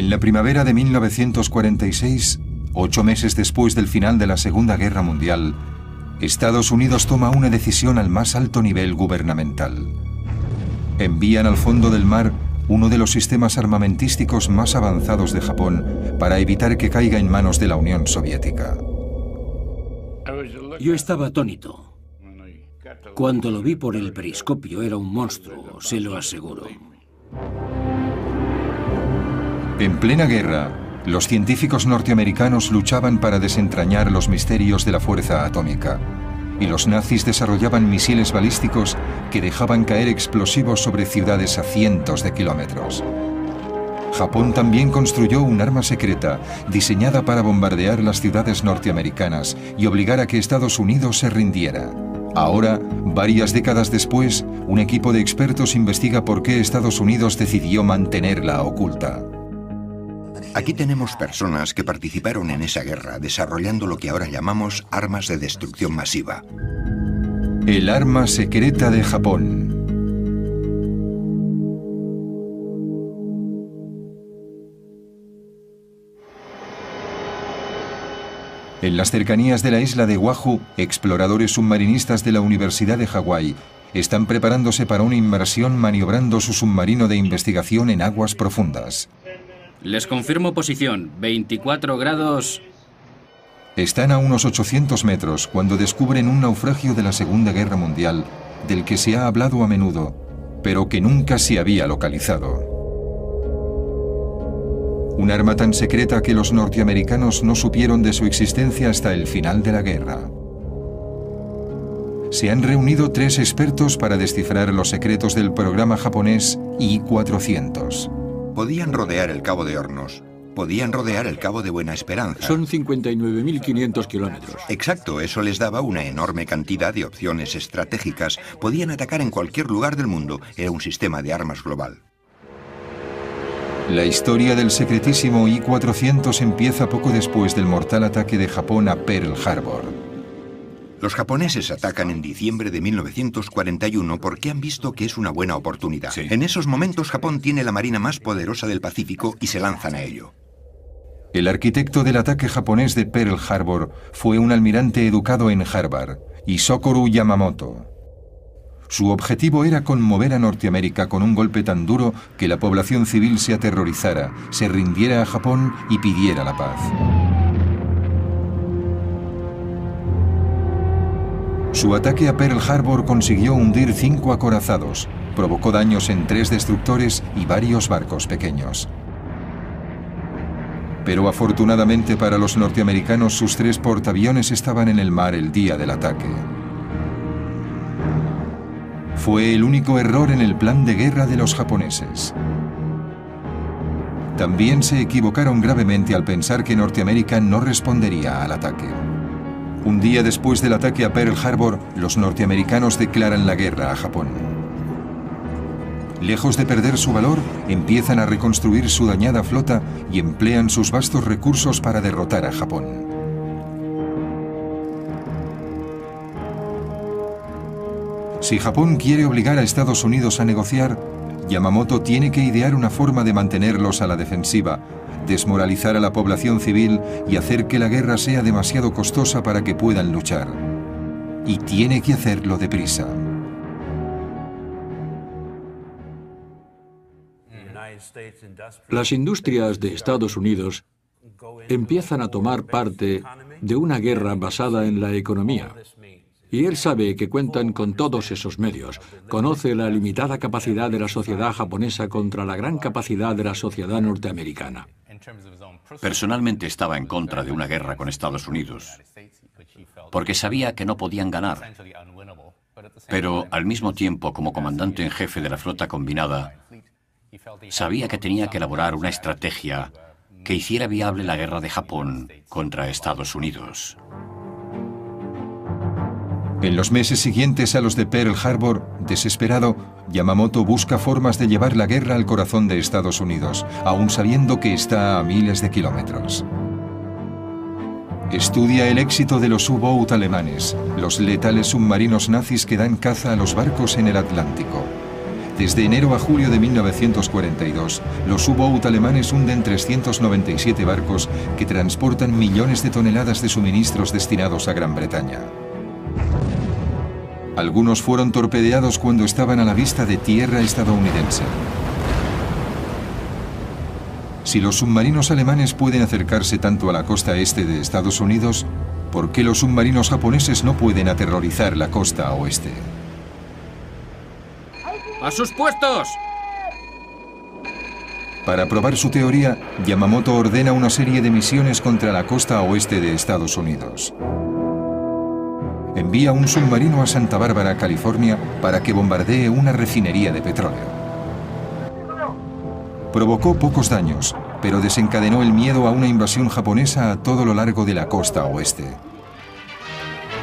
En la primavera de 1946, 8 meses después del final de la Segunda Guerra Mundial, Estados Unidos toma una decisión al más alto nivel gubernamental. Envían al fondo del mar uno de los sistemas armamentísticos más avanzados de Japón para evitar que caiga en manos de la Unión Soviética. Yo estaba atónito. Cuando lo vi por el periscopio era un monstruo, se lo aseguro. En plena guerra, los científicos norteamericanos luchaban para desentrañar los misterios de la fuerza atómica, y los nazis desarrollaban misiles balísticos que dejaban caer explosivos sobre ciudades a cientos de kilómetros. Japón también construyó un arma secreta diseñada para bombardear las ciudades norteamericanas y obligar a que Estados Unidos se rindiera. Ahora, varias décadas después, un equipo de expertos investiga por qué Estados Unidos decidió mantenerla oculta. Aquí tenemos personas que participaron en esa guerra desarrollando lo que ahora llamamos armas de destrucción masiva. El arma secreta de Japón. En las cercanías de la isla de Oahu, exploradores submarinistas de la Universidad de Hawái están preparándose para una inmersión maniobrando su submarino de investigación en aguas profundas. Les confirmo posición, 24 grados... Están a unos 800 metros cuando descubren un naufragio de la Segunda Guerra Mundial del que se ha hablado a menudo, pero que nunca se había localizado. Un arma tan secreta que los norteamericanos no supieron de su existencia hasta el final de la guerra. Se han reunido 3 expertos para descifrar los secretos del programa japonés I-400. Podían rodear el Cabo de Hornos. Podían rodear el Cabo de Buena Esperanza. Son 59.500 kilómetros. Exacto, eso les daba una enorme cantidad de opciones estratégicas. Podían atacar en cualquier lugar del mundo. Era un sistema de armas global. La historia del secretísimo I-400 empieza poco después del mortal ataque de Japón a Pearl Harbor. Los japoneses atacan en diciembre de 1941 porque han visto que es una buena oportunidad. Sí. En esos momentos Japón tiene la marina más poderosa del Pacífico y se lanzan a ello. El arquitecto del ataque japonés de Pearl Harbor fue un almirante educado en Harvard, Isokoro Yamamoto. Su objetivo era conmover a Norteamérica con un golpe tan duro que la población civil se aterrorizara, se rindiera a Japón y pidiera la paz. Su ataque a Pearl Harbor consiguió hundir 5 acorazados, provocó daños en 3 destructores y varios barcos pequeños. Pero afortunadamente para los norteamericanos sus 3 portaaviones estaban en el mar el día del ataque. Fue el único error en el plan de guerra de los japoneses. También se equivocaron gravemente al pensar que Norteamérica no respondería al ataque. Un día después del ataque a Pearl Harbor, los norteamericanos declaran la guerra a Japón. Lejos de perder su valor, empiezan a reconstruir su dañada flota y emplean sus vastos recursos para derrotar a Japón. Si Japón quiere obligar a Estados Unidos a negociar, Yamamoto tiene que idear una forma de mantenerlos a la defensiva, desmoralizar a la población civil y hacer que la guerra sea demasiado costosa para que puedan luchar. Y tiene que hacerlo deprisa. Las industrias de Estados Unidos empiezan a tomar parte de una guerra basada en la economía. Y él sabe que cuentan con todos esos medios. Conoce la limitada capacidad de la sociedad japonesa contra la gran capacidad de la sociedad norteamericana. Personalmente estaba en contra de una guerra con Estados Unidos, porque sabía que no podían ganar. Pero al mismo tiempo, como comandante en jefe de la flota combinada, sabía que tenía que elaborar una estrategia que hiciera viable la guerra de Japón contra Estados Unidos. En los meses siguientes a los de Pearl Harbor, desesperado, Yamamoto busca formas de llevar la guerra al corazón de Estados Unidos, aun sabiendo que está a miles de kilómetros. Estudia el éxito de los U-Boot alemanes, los letales submarinos nazis que dan caza a los barcos en el Atlántico. Desde enero a julio de 1942, los U-Boat alemanes hunden 397 barcos que transportan millones de toneladas de suministros destinados a Gran Bretaña. Algunos fueron torpedeados cuando estaban a la vista de tierra estadounidense. Si los submarinos alemanes pueden acercarse tanto a la costa este de Estados Unidos, ¿por qué los submarinos japoneses no pueden aterrorizar la costa oeste? ¡A sus puestos! Para probar su teoría, Yamamoto ordena una serie de misiones contra la costa oeste de Estados Unidos. Envía un submarino a Santa Bárbara, California, para que bombardee una refinería de petróleo. Provocó pocos daños, pero desencadenó el miedo a una invasión japonesa a todo lo largo de la costa oeste.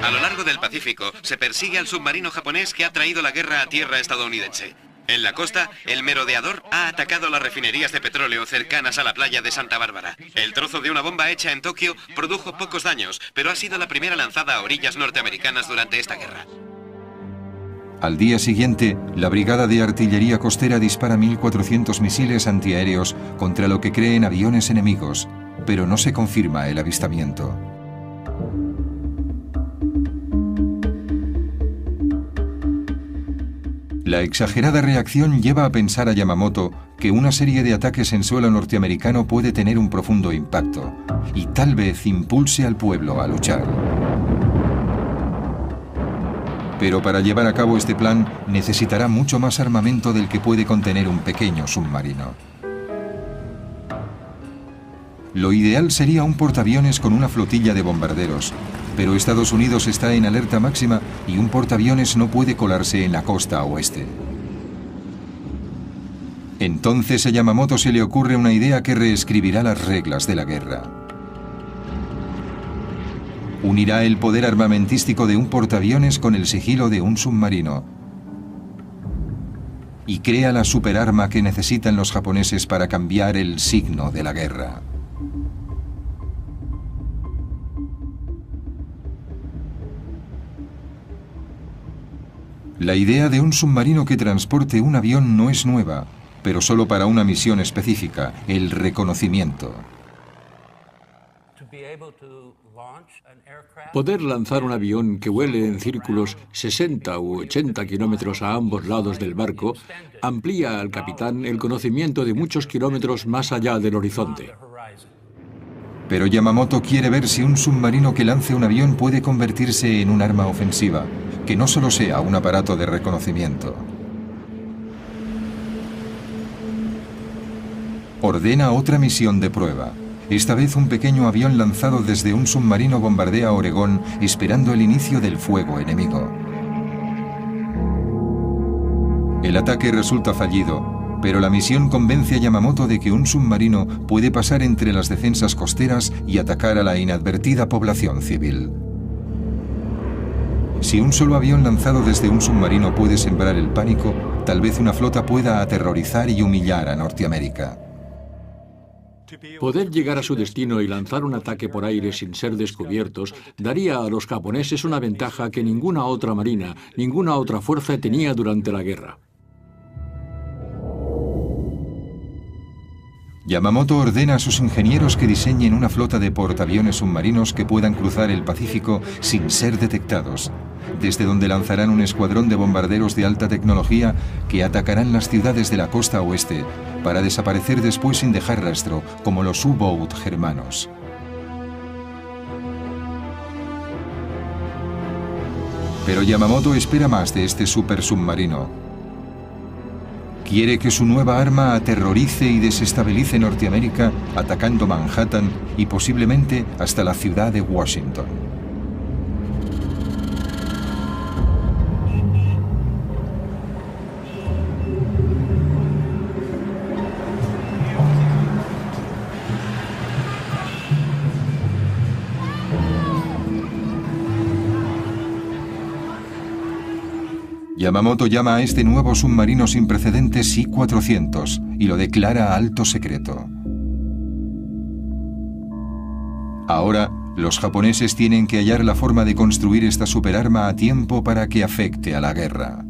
A lo largo del Pacífico se persigue al submarino japonés que ha traído la guerra a tierra estadounidense. En la costa, el merodeador ha atacado las refinerías de petróleo cercanas a la playa de Santa Bárbara. El trozo de una bomba hecha en Tokio produjo pocos daños, pero ha sido la primera lanzada a orillas norteamericanas durante esta guerra. Al día siguiente, la Brigada de Artillería Costera dispara 1.400 misiles antiaéreos contra lo que creen aviones enemigos, pero no se confirma el avistamiento. La exagerada reacción lleva a pensar a Yamamoto que una serie de ataques en suelo norteamericano puede tener un profundo impacto y tal vez impulse al pueblo a luchar. Pero para llevar a cabo este plan necesitará mucho más armamento del que puede contener un pequeño submarino. Lo ideal sería un portaaviones con una flotilla de bombarderos, pero Estados Unidos está en alerta máxima y un portaaviones no puede colarse en la costa oeste. Entonces a Yamamoto se le ocurre una idea que reescribirá las reglas de la guerra. Unirá el poder armamentístico de un portaaviones con el sigilo de un submarino y crea la superarma que necesitan los japoneses para cambiar el signo de la guerra. La idea de un submarino que transporte un avión no es nueva, pero solo para una misión específica, el reconocimiento. Poder lanzar un avión que vuele en círculos 60 u 80 kilómetros a ambos lados del barco amplía al capitán el conocimiento de muchos kilómetros más allá del horizonte. Pero Yamamoto quiere ver si un submarino que lance un avión puede convertirse en un arma ofensiva, que no solo sea un aparato de reconocimiento. Ordena otra misión de prueba. Esta vez un pequeño avión lanzado desde un submarino bombardea Oregón esperando el inicio del fuego enemigo. El ataque resulta fallido, pero la misión convence a Yamamoto de que un submarino puede pasar entre las defensas costeras y atacar a la inadvertida población civil. Si un solo avión lanzado desde un submarino puede sembrar el pánico, tal vez una flota pueda aterrorizar y humillar a Norteamérica. Poder llegar a su destino y lanzar un ataque por aire sin ser descubiertos daría a los japoneses una ventaja que ninguna otra marina, ninguna otra fuerza tenía durante la guerra. Yamamoto ordena a sus ingenieros que diseñen una flota de portaaviones submarinos que puedan cruzar el Pacífico sin ser detectados, desde donde lanzarán un escuadrón de bombarderos de alta tecnología que atacarán las ciudades de la costa oeste para desaparecer después sin dejar rastro, como los U-Boat germanos. Pero Yamamoto espera más de este supersubmarino. Quiere que su nueva arma aterrorice y desestabilice Norteamérica, atacando Manhattan y posiblemente hasta la ciudad de Washington. Yamamoto llama a este nuevo submarino sin precedentes I-400 y lo declara alto secreto. Ahora, los japoneses tienen que hallar la forma de construir esta superarma a tiempo para que afecte a la guerra.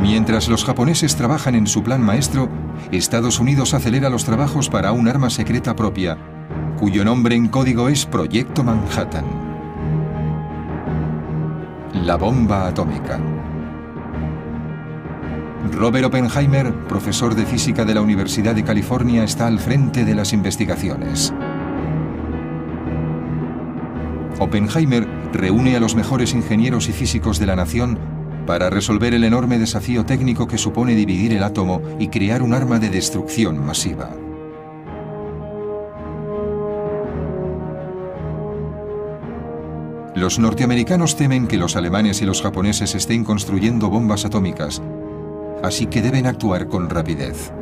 Mientras los japoneses trabajan en su plan maestro, Estados Unidos acelera los trabajos para un arma secreta propia, cuyo nombre en código es Proyecto Manhattan. La bomba atómica. Robert Oppenheimer, profesor de física de la Universidad de California, está al frente de las investigaciones. Oppenheimer reúne a los mejores ingenieros y físicos de la nación para resolver el enorme desafío técnico que supone dividir el átomo y crear un arma de destrucción masiva. Los norteamericanos temen que los alemanes y los japoneses estén construyendo bombas atómicas, así que deben actuar con rapidez.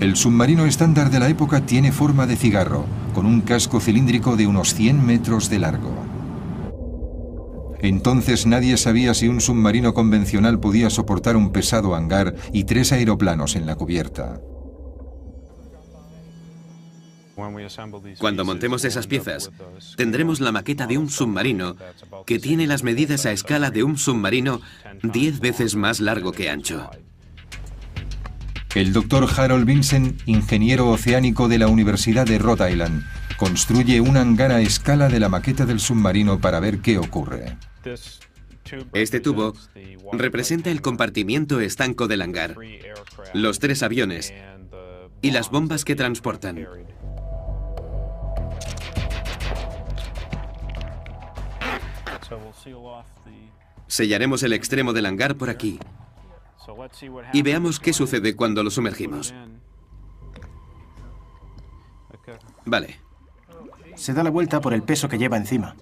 El submarino estándar de la época tiene forma de cigarro, con un casco cilíndrico de unos 100 metros de largo. Entonces nadie sabía si un submarino convencional podía soportar un pesado hangar y 3 aeroplanos en la cubierta. Cuando montemos esas piezas, tendremos la maqueta de un submarino que tiene las medidas a escala de un submarino 10 veces más largo que ancho. El doctor Harold Vincent, ingeniero oceánico de la Universidad de Rhode Island, construye un hangar a escala de la maqueta del submarino para ver qué ocurre. Este tubo representa el compartimiento estanco del hangar, los 3 aviones y las bombas que transportan. Sellaremos el extremo del hangar por aquí y veamos qué sucede cuando lo sumergimos. Vale. Se da la vuelta por el peso que lleva encima.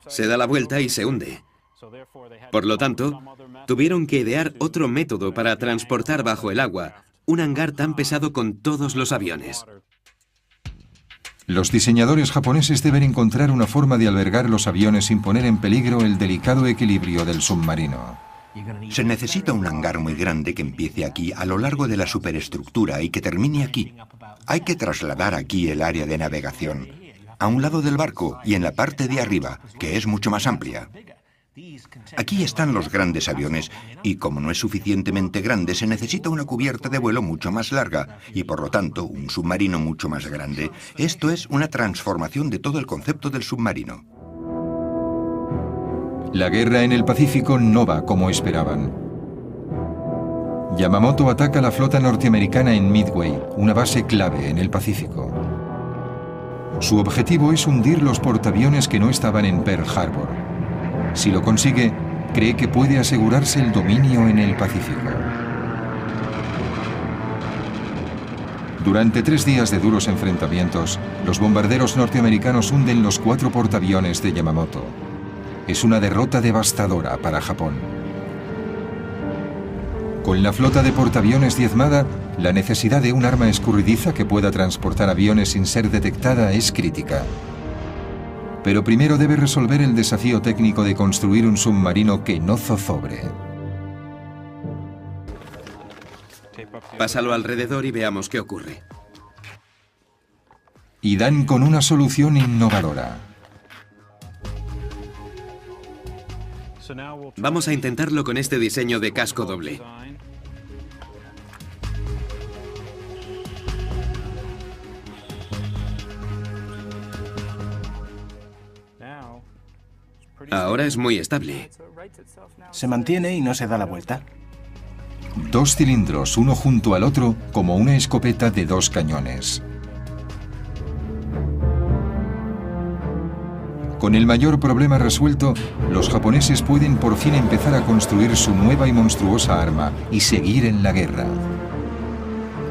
Se da la vuelta y se hunde. Por lo tanto, tuvieron que idear otro método para transportar bajo el agua un hangar tan pesado con todos los aviones. Los diseñadores japoneses deben encontrar una forma de albergar los aviones sin poner en peligro el delicado equilibrio del submarino. Se necesita un hangar muy grande que empiece aquí a lo largo de la superestructura y que termine aquí. Hay que trasladar aquí el área de navegación, a un lado del barco y en la parte de arriba, que es mucho más amplia. Aquí están los grandes aviones y como no es suficientemente grande se necesita una cubierta de vuelo mucho más larga y por lo tanto un submarino mucho más grande. Esto es una transformación de todo el concepto del submarino. La guerra en el Pacífico no va como esperaban. Yamamoto ataca la flota norteamericana en Midway, una base clave en el Pacífico. Su objetivo es hundir los portaaviones que no estaban en Pearl Harbor. Si lo consigue, cree que puede asegurarse el dominio en el Pacífico. Durante 3 días de duros enfrentamientos, los bombarderos norteamericanos hunden los 4 portaaviones de Yamamoto. Es una derrota devastadora para Japón. Con la flota de portaaviones diezmada, la necesidad de un arma escurridiza que pueda transportar aviones sin ser detectada es crítica. Pero primero debe resolver el desafío técnico de construir un submarino que no zozobre. Pásalo alrededor y veamos qué ocurre. Y dan con una solución innovadora. Vamos a intentarlo con este diseño de casco doble. Ahora es muy estable. Se mantiene y no se da la vuelta. 2 cilindros, uno junto al otro, como una escopeta de 2 cañones. Con el mayor problema resuelto, los japoneses pueden por fin empezar a construir su nueva y monstruosa arma y seguir en la guerra.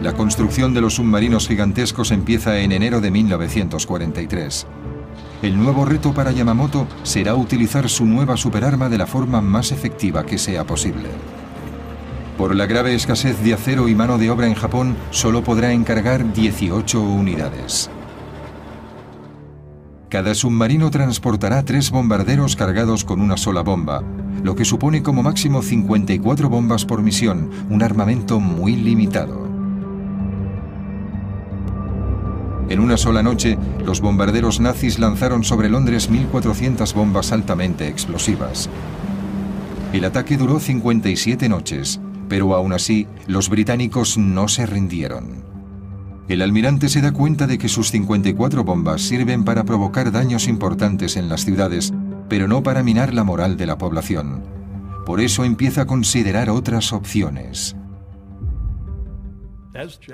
La construcción de los submarinos gigantescos empieza en enero de 1943. El nuevo reto para Yamamoto será utilizar su nueva superarma de la forma más efectiva que sea posible. Por la grave escasez de acero y mano de obra en Japón, solo podrá encargar 18 unidades. Cada submarino transportará 3 bombarderos cargados con una sola bomba, lo que supone como máximo 54 bombas por misión, un armamento muy limitado. En una sola noche, los bombarderos nazis lanzaron sobre Londres 1.400 bombas altamente explosivas. El ataque duró 57 noches, pero aún así, los británicos no se rindieron. El almirante se da cuenta de que sus 54 bombas sirven para provocar daños importantes en las ciudades, pero no para minar la moral de la población. Por eso empieza a considerar otras opciones.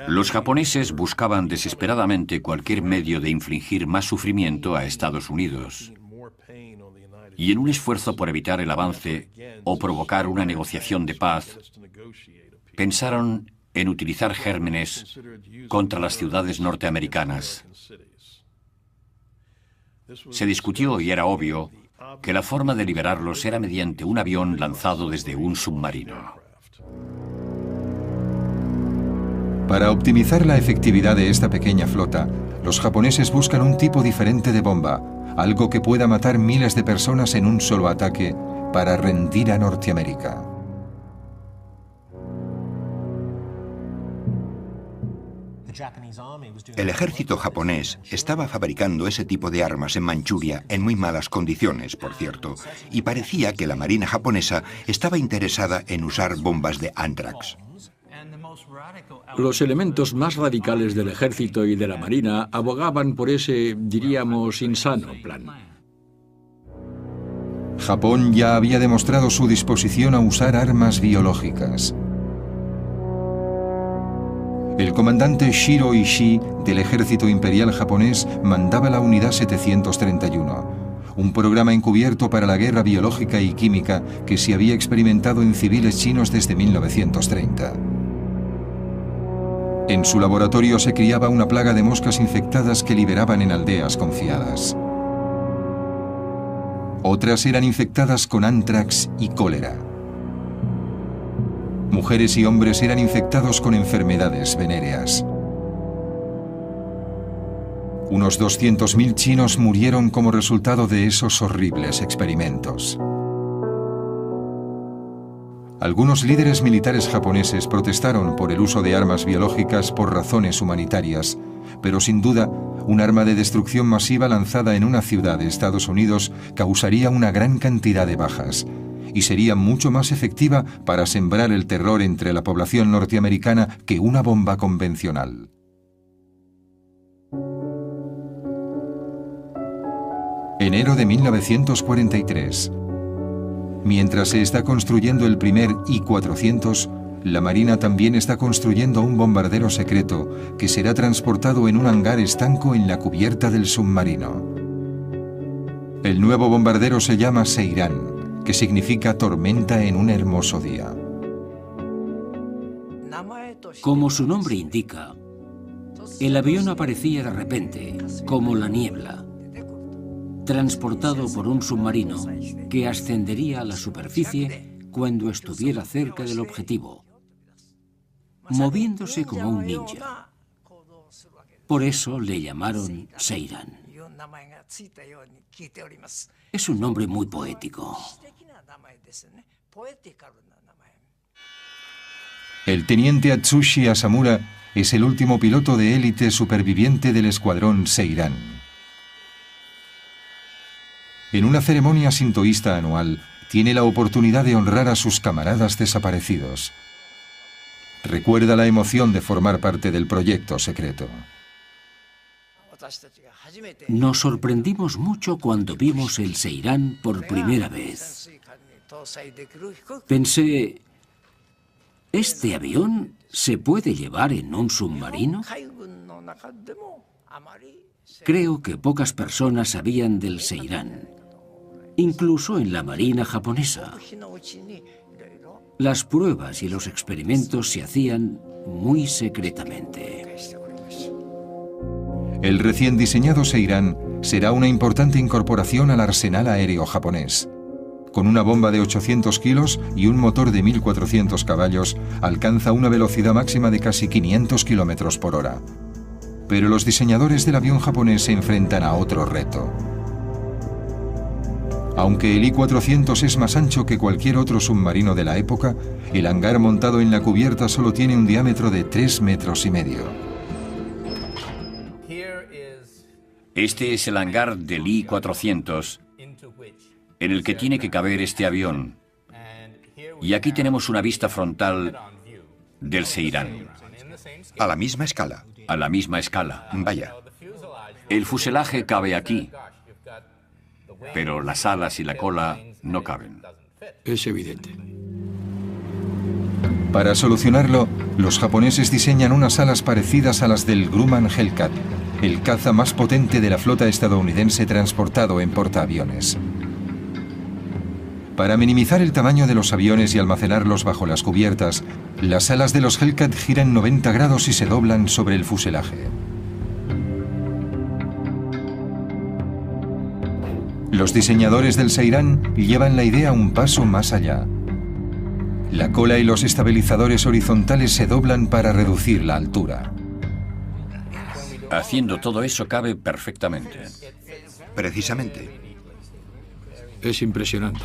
Los japoneses buscaban desesperadamente cualquier medio de infligir más sufrimiento a Estados Unidos. Y en un esfuerzo por evitar el avance o provocar una negociación de paz, pensaron en utilizar gérmenes contra las ciudades norteamericanas. Se discutió y era obvio que la forma de liberarlos era mediante un avión lanzado desde un submarino. Para optimizar la efectividad de esta pequeña flota, los japoneses buscan un tipo diferente de bomba, algo que pueda matar miles de personas en un solo ataque para rendir a Norteamérica. El ejército japonés estaba fabricando ese tipo de armas en Manchuria en muy malas condiciones, por cierto, y parecía que la marina japonesa estaba interesada en usar bombas de anthrax. Los elementos más radicales del ejército y de la marina abogaban por ese, diríamos, insano plan. Japón ya había demostrado su disposición a usar armas biológicas. El comandante Shiro Ishii del ejército imperial japonés mandaba la unidad 731, un programa encubierto para la guerra biológica y química que se había experimentado en civiles chinos desde 1930. En su laboratorio se criaba una plaga de moscas infectadas que liberaban en aldeas confiadas. Otras eran infectadas con anthrax y cólera. Mujeres y hombres eran infectados con enfermedades venéreas. Unos 200.000 chinos murieron como resultado de esos horribles experimentos. Algunos líderes militares japoneses protestaron por el uso de armas biológicas por razones humanitarias, pero sin duda, un arma de destrucción masiva lanzada en una ciudad de Estados Unidos causaría una gran cantidad de bajas y sería mucho más efectiva para sembrar el terror entre la población norteamericana que una bomba convencional. Enero de 1943. Mientras se está construyendo el primer I-400, la Marina también está construyendo un bombardero secreto que será transportado en un hangar estanco en la cubierta del submarino. El nuevo bombardero se llama Seiran, que significa tormenta en un hermoso día. Como su nombre indica, el avión aparecía de repente, como la niebla, transportado por un submarino que ascendería a la superficie cuando estuviera cerca del objetivo, moviéndose como un ninja. Por eso le llamaron Seiran. Es un nombre muy poético. El teniente Atsushi Asamura es el último piloto de élite superviviente del escuadrón Seiran. En una ceremonia sintoísta anual, tiene la oportunidad de honrar a sus camaradas desaparecidos. Recuerda la emoción de formar parte del proyecto secreto. Nos sorprendimos mucho cuando vimos el Seiran por primera vez. Pensé, ¿este avión se puede llevar en un submarino? Creo que pocas personas sabían del Seiran, incluso en la Marina japonesa. Las pruebas y los experimentos se hacían muy secretamente. El recién diseñado Seiran será una importante incorporación al arsenal aéreo japonés. Con una bomba de 800 kilos y un motor de 1.400 caballos, alcanza una velocidad máxima de casi 500 kilómetros por hora. Pero los diseñadores del avión japonés se enfrentan a otro reto. Aunque el I-400 es más ancho que cualquier otro submarino de la época, el hangar montado en la cubierta solo tiene un diámetro de 3,5 metros. Este es el hangar del I-400 en el que tiene que caber este avión. Y aquí tenemos una vista frontal del Seirán. A la misma escala. A la misma escala. Vaya. El fuselaje cabe aquí, pero las alas y la cola no caben. Es evidente. Para solucionarlo, los japoneses diseñan unas alas parecidas a las del Grumman Hellcat, el caza más potente de la flota estadounidense transportado en portaaviones. Para minimizar el tamaño de los aviones y almacenarlos bajo las cubiertas, las alas de los Hellcat giran 90 grados y se doblan sobre el fuselaje. Los diseñadores del Seirán llevan la idea un paso más allá. La cola y los estabilizadores horizontales se doblan para reducir la altura. Haciendo todo eso cabe perfectamente. Precisamente. Es impresionante.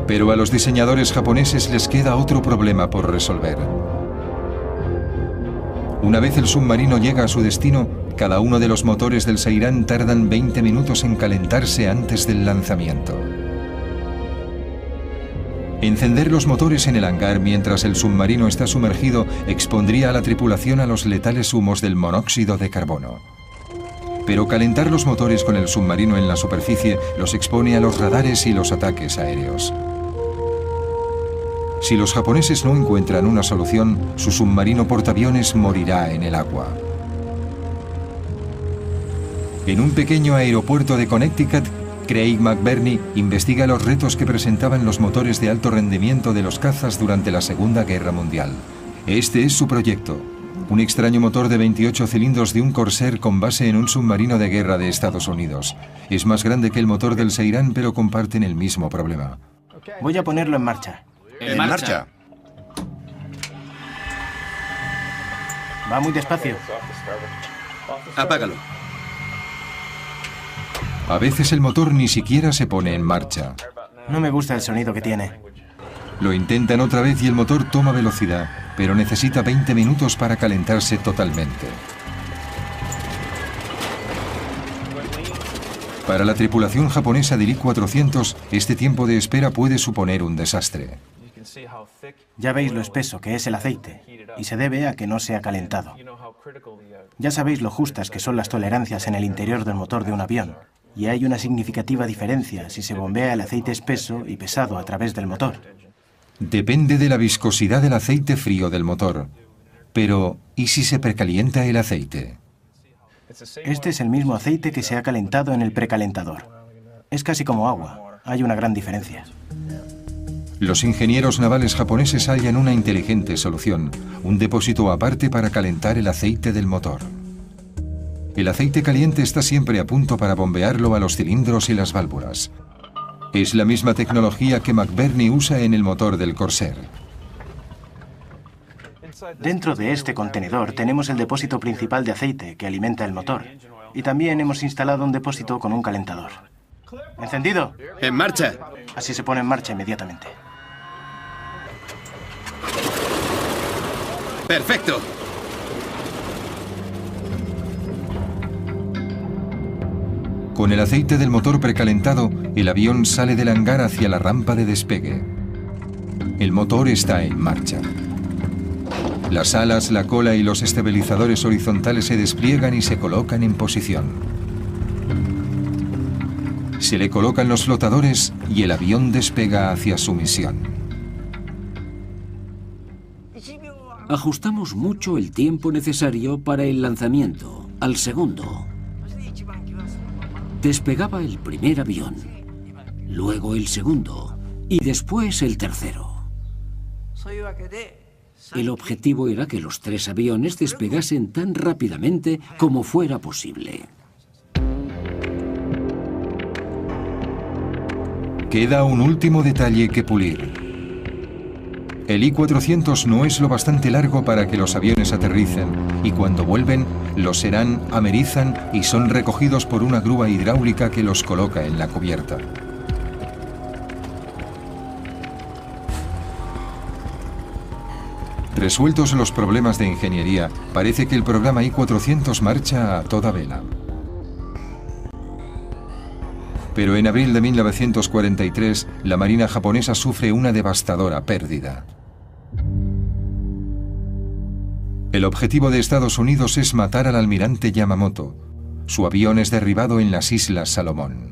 Pero a los diseñadores japoneses les queda otro problema por resolver. Una vez el submarino llega a su destino, cada uno de los motores del Seirán tardan 20 minutos en calentarse antes del lanzamiento. Encender los motores en el hangar mientras el submarino está sumergido expondría a la tripulación a los letales humos del monóxido de carbono. Pero calentar los motores con el submarino en la superficie los expone a los radares y los ataques aéreos. Si los japoneses no encuentran una solución, su submarino portaaviones morirá en el agua. En un pequeño aeropuerto de Connecticut, Craig McBurney investiga los retos que presentaban los motores de alto rendimiento de los cazas durante la Segunda Guerra Mundial. Este es su proyecto, un extraño motor de 28 cilindros de un Corsair con base en un submarino de guerra de Estados Unidos. Es más grande que el motor del Seirán, pero comparten el mismo problema. Voy a ponerlo en marcha. ¡En marcha! Va muy despacio. Apágalo. A veces el motor ni siquiera se pone en marcha. No me gusta el sonido que tiene. Lo intentan otra vez y el motor toma velocidad, pero necesita 20 minutos para calentarse totalmente. Para la tripulación japonesa del I-400, este tiempo de espera puede suponer un desastre. Ya veis lo espeso que es el aceite, y se debe a que no se ha calentado. Ya sabéis lo justas que son las tolerancias en el interior del motor de un avión, y hay una significativa diferencia si se bombea el aceite espeso y pesado a través del motor. Depende de la viscosidad del aceite frío del motor. Pero, ¿y si se precalienta el aceite? Este es el mismo aceite que se ha calentado en el precalentador. Es casi como agua. Hay una gran diferencia. Los ingenieros navales japoneses hallan una inteligente solución, un depósito aparte para calentar el aceite del motor. El aceite caliente está siempre a punto para bombearlo a los cilindros y las válvulas. Es la misma tecnología que McBurney usa en el motor del Corsair. Dentro de este contenedor tenemos el depósito principal de aceite que alimenta el motor. Y también hemos instalado un depósito con un calentador. ¿Encendido? ¡En marcha! Así se pone en marcha inmediatamente. ¡Perfecto! Con el aceite del motor precalentado, el avión sale del hangar hacia la rampa de despegue. El motor está en marcha. Las alas, la cola y los estabilizadores horizontales se despliegan y se colocan en posición. Se le colocan los flotadores y el avión despega hacia su misión. Ajustamos mucho el tiempo necesario para el lanzamiento, al segundo. Despegaba el primer avión, luego el segundo y después el tercero. El objetivo era que los 3 aviones despegasen tan rápidamente como fuera posible. Queda un último detalle que pulir. El I-400 no es lo bastante largo para que los aviones aterricen, y cuando vuelven, los serán, amerizan y son recogidos por una grúa hidráulica que los coloca en la cubierta. Resueltos los problemas de ingeniería, parece que el programa I-400 marcha a toda vela. Pero en abril de 1943, la Marina japonesa sufre una devastadora pérdida. El objetivo de Estados Unidos es matar al almirante Yamamoto. Su avión es derribado en las Islas Salomón.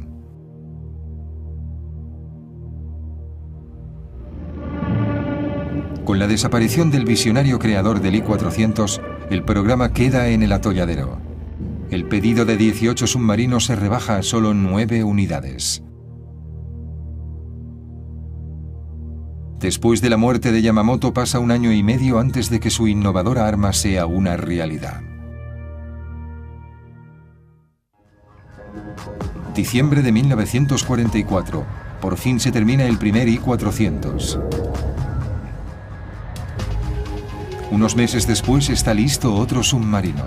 Con la desaparición del visionario creador del I-400, el programa queda en el atolladero. El pedido de 18 submarinos se rebaja a solo 9 unidades. Después de la muerte de Yamamoto pasa un año y medio antes de que su innovadora arma sea una realidad. Diciembre de 1944. Por fin se termina el primer I-400. Unos meses después está listo otro submarino.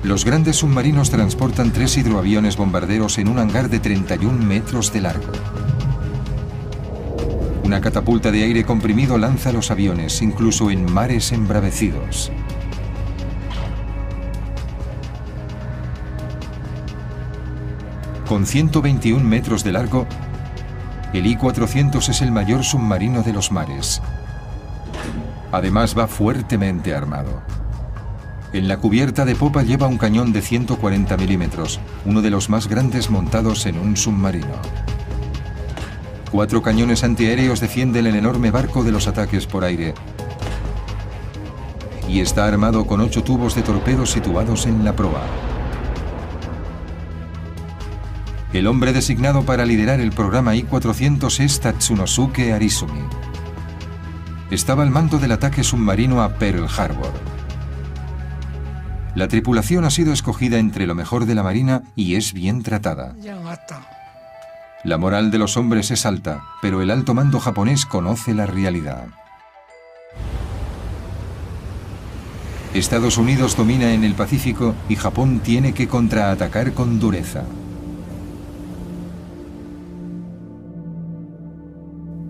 Los grandes submarinos transportan 3 hidroaviones bombarderos en un hangar de 31 metros de largo. Una catapulta de aire comprimido lanza los aviones, incluso en mares embravecidos. Con 121 metros de largo, el I-400 es el mayor submarino de los mares. Además, va fuertemente armado. En la cubierta de popa lleva un cañón de 140 milímetros, uno de los más grandes montados en un submarino. 4 cañones antiaéreos defienden el enorme barco de los ataques por aire. Y está armado con 8 tubos de torpedos situados en la proa. El hombre designado para liderar el programa I-400 es Tatsunosuke Arizumi. Estaba al mando del ataque submarino a Pearl Harbor. La tripulación ha sido escogida entre lo mejor de la Marina y es bien tratada. La moral de los hombres es alta, pero el alto mando japonés conoce la realidad. Estados Unidos domina en el Pacífico y Japón tiene que contraatacar con dureza.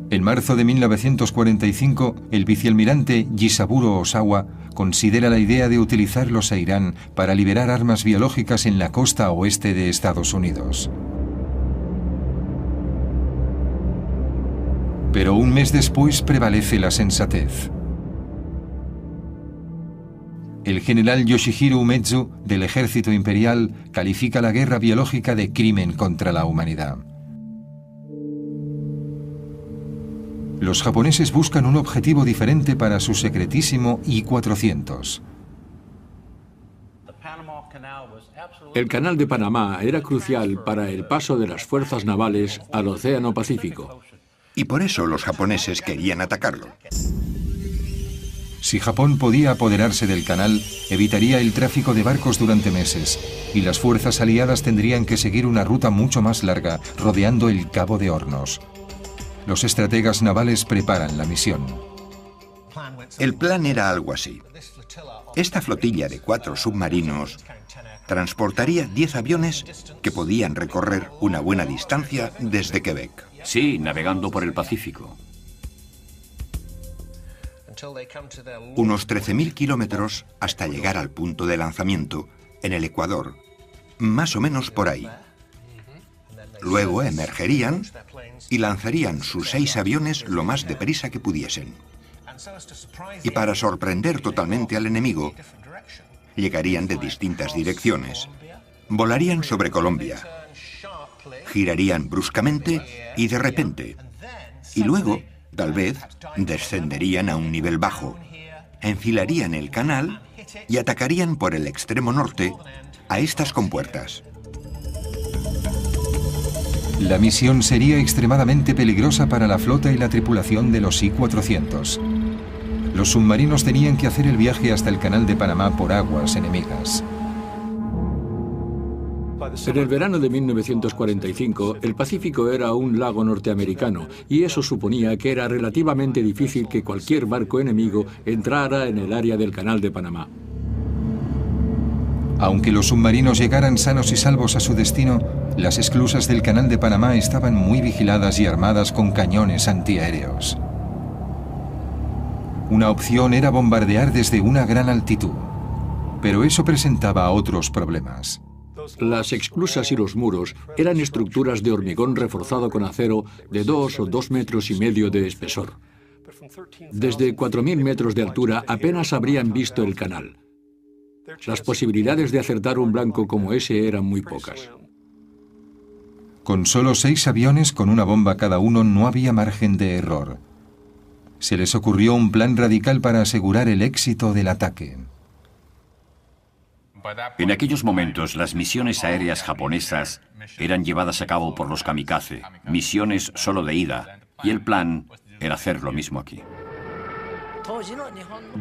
En marzo de 1945, el vicealmirante Jisaburo Osawa considera la idea de utilizar los Seirán para liberar armas biológicas en la costa oeste de Estados Unidos. Pero un mes después prevalece la sensatez. El general Yoshihiro Umezu, del ejército imperial, califica la guerra biológica de crimen contra la humanidad. Los japoneses buscan un objetivo diferente para su secretísimo I-400. El Canal de Panamá era crucial para el paso de las fuerzas navales al Océano Pacífico. Y por eso los japoneses querían atacarlo. Si Japón podía apoderarse del canal, evitaría el tráfico de barcos durante meses, y las fuerzas aliadas tendrían que seguir una ruta mucho más larga, rodeando el Cabo de Hornos. Los estrategas navales preparan la misión. El plan era algo así. Esta flotilla de 4 submarinos transportaría 10 aviones que podían recorrer una buena distancia desde Quebec. Sí, navegando por el Pacífico. Unos 13.000 kilómetros hasta llegar al punto de lanzamiento, en el Ecuador, más o menos por ahí. Luego emergerían y lanzarían sus 6 aviones lo más deprisa que pudiesen. Y para sorprender totalmente al enemigo, llegarían de distintas direcciones. Volarían sobre Colombia, girarían bruscamente y de repente. Y luego, tal vez, descenderían a un nivel bajo, enfilarían el canal y atacarían por el extremo norte a estas compuertas. La misión sería extremadamente peligrosa para la flota y la tripulación de los I-400. Los submarinos tenían que hacer el viaje hasta el Canal de Panamá por aguas enemigas. En el verano de 1945, el Pacífico era un lago norteamericano y eso suponía que era relativamente difícil que cualquier barco enemigo entrara en el área del Canal de Panamá. Aunque los submarinos llegaran sanos y salvos a su destino, las esclusas del Canal de Panamá estaban muy vigiladas y armadas con cañones antiaéreos. Una opción era bombardear desde una gran altitud, pero eso presentaba otros problemas. Las esclusas y los muros eran estructuras de hormigón reforzado con acero de 2 o 2,5 metros de espesor. Desde 4.000 metros de altura apenas habrían visto el canal. Las posibilidades de acertar un blanco como ese eran muy pocas. Con solo 6 aviones con una bomba cada uno no había margen de error. Se les ocurrió un plan radical para asegurar el éxito del ataque. En aquellos momentos, las misiones aéreas japonesas eran llevadas a cabo por los kamikaze, misiones solo de ida, y el plan era hacer lo mismo aquí.